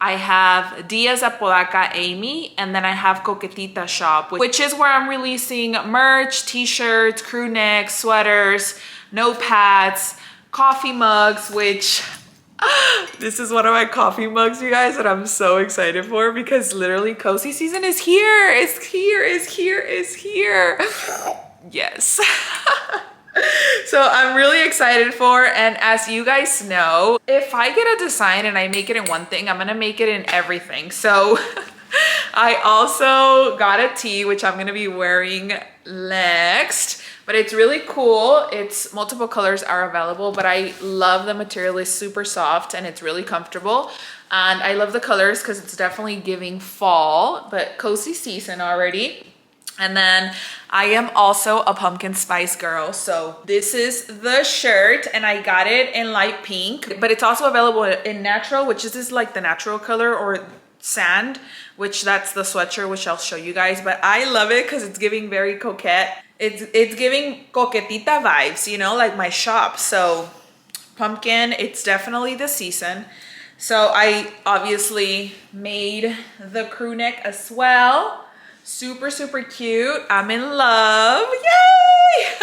[SPEAKER 1] I have Diaz Apodaca Amy, and then I have Coquetita Shop, which is where I'm releasing merch, t-shirts, crew necks, sweaters, notepads, coffee mugs, which this is one of my coffee mugs, you guys, that I'm so excited for because literally cozy season is here. It's here, it's here, it's here. Yes. So I'm really excited for, and as you guys know, if I get a design and I make it in one thing, I'm gonna make it in everything. So I also got a tee, which I'm gonna be wearing next, but it's really cool. It's multiple colors are available, but I love the material. It's super soft and it's really comfortable. And I love the colors because it's definitely giving fall, but cozy season already. And then I am also a pumpkin spice girl. So this is the shirt and I got it in light pink, but it's also available in natural, which is this like the natural color, or sand, which that's the sweatshirt, which I'll show you guys. But I love it because it's giving very coquette. It's giving coquetita vibes, you know, like my shop. So pumpkin, it's definitely the season. So I obviously made the crew neck as well. Super, super cute. I'm in love. Yay!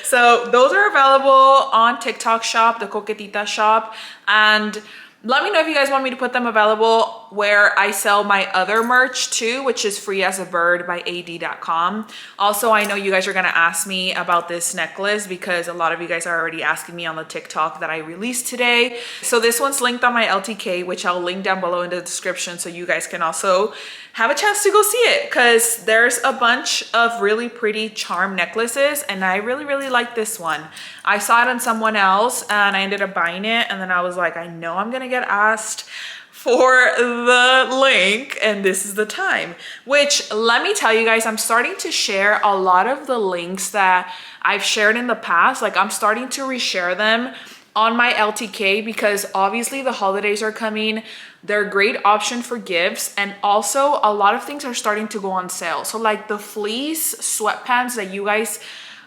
[SPEAKER 1] So those are available on TikTok Shop, the Coquetita Shop. And let me know if you guys want me to put them available where I sell my other merch too, which is Free as a Bird by ad.com. Also, I know you guys are gonna ask me about this necklace because a lot of you guys are already asking me on the TikTok that I released today. So this one's linked on my LTK, which I'll link down below in the description so you guys can also have a chance to go see it, because there's a bunch of really pretty charm necklaces and I really, really like this one. I saw it on someone else and I ended up buying it, and then I was like, I know I'm gonna get asked for the link and this is the time. Which, let me tell you guys, I'm starting to share a lot of the links that I've shared in the past. Like I'm starting to reshare them on my LTK because obviously the holidays are coming. They're a great option for gifts, and also a lot of things are starting to go on sale. So like the fleece sweatpants that you guys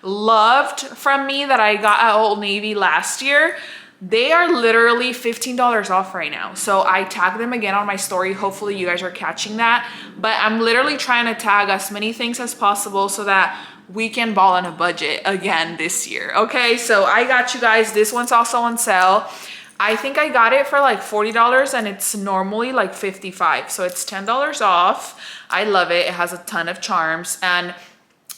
[SPEAKER 1] loved from me that I got at Old Navy last year, they are literally $15 off right now. So I tagged them again on my story. Hopefully you guys are catching that, but I'm literally trying to tag as many things as possible so that we can ball on a budget again this year. Okay, so I got you guys. This one's also on sale. I think I got it for like $40 and it's normally like $55. So it's $10 off. I love it. It has a ton of charms and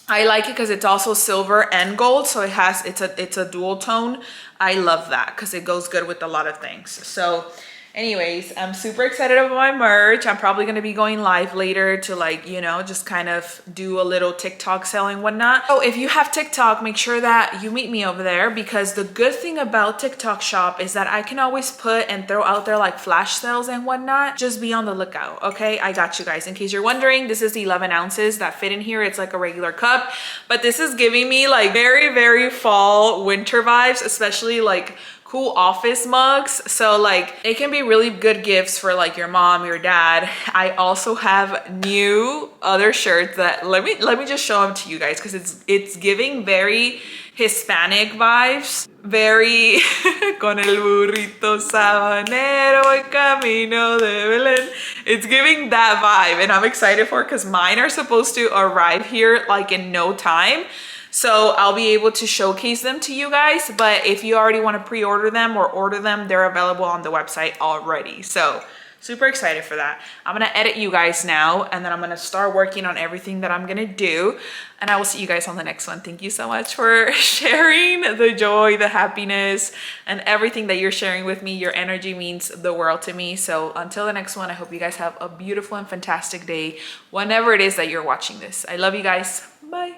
[SPEAKER 1] I like it because it's also silver and gold. So it has, it's a dual tone. I love that because it goes good with a lot of things. So Anyways, I'm super excited about my merch. I'm probably going to be going live later to like, you know, just kind of do a little TikTok selling and whatnot. So if you have TikTok, make sure that you meet me over there, because the good thing about TikTok Shop is that I can always put and throw out there like flash sales and whatnot. Just be on the lookout, okay? I got you guys. In case you're wondering, this is the 11 ounces that fit in here. It's like a regular cup, but this is giving me like very, very fall winter vibes, especially like cool office mugs. So like it can be really good gifts for like your mom, your dad. I also have new other shirts that let me just show them to you guys, because it's giving very Hispanic vibes, very con el burrito sabanero el camino de Belén. It's giving that vibe, and I'm excited for it because mine are supposed to arrive here like in no time. So I'll be able to showcase them to you guys. But if you already want to pre-order them or order them, they're available on the website already. So super excited for that. I'm going to edit you guys now, and then I'm going to start working on everything that I'm going to do. And I will see you guys on the next one. Thank you so much for sharing the joy, the happiness, and everything that you're sharing with me. Your energy means the world to me. So until the next one, I hope you guys have a beautiful and fantastic day whenever it is that you're watching this. I love you guys. Bye.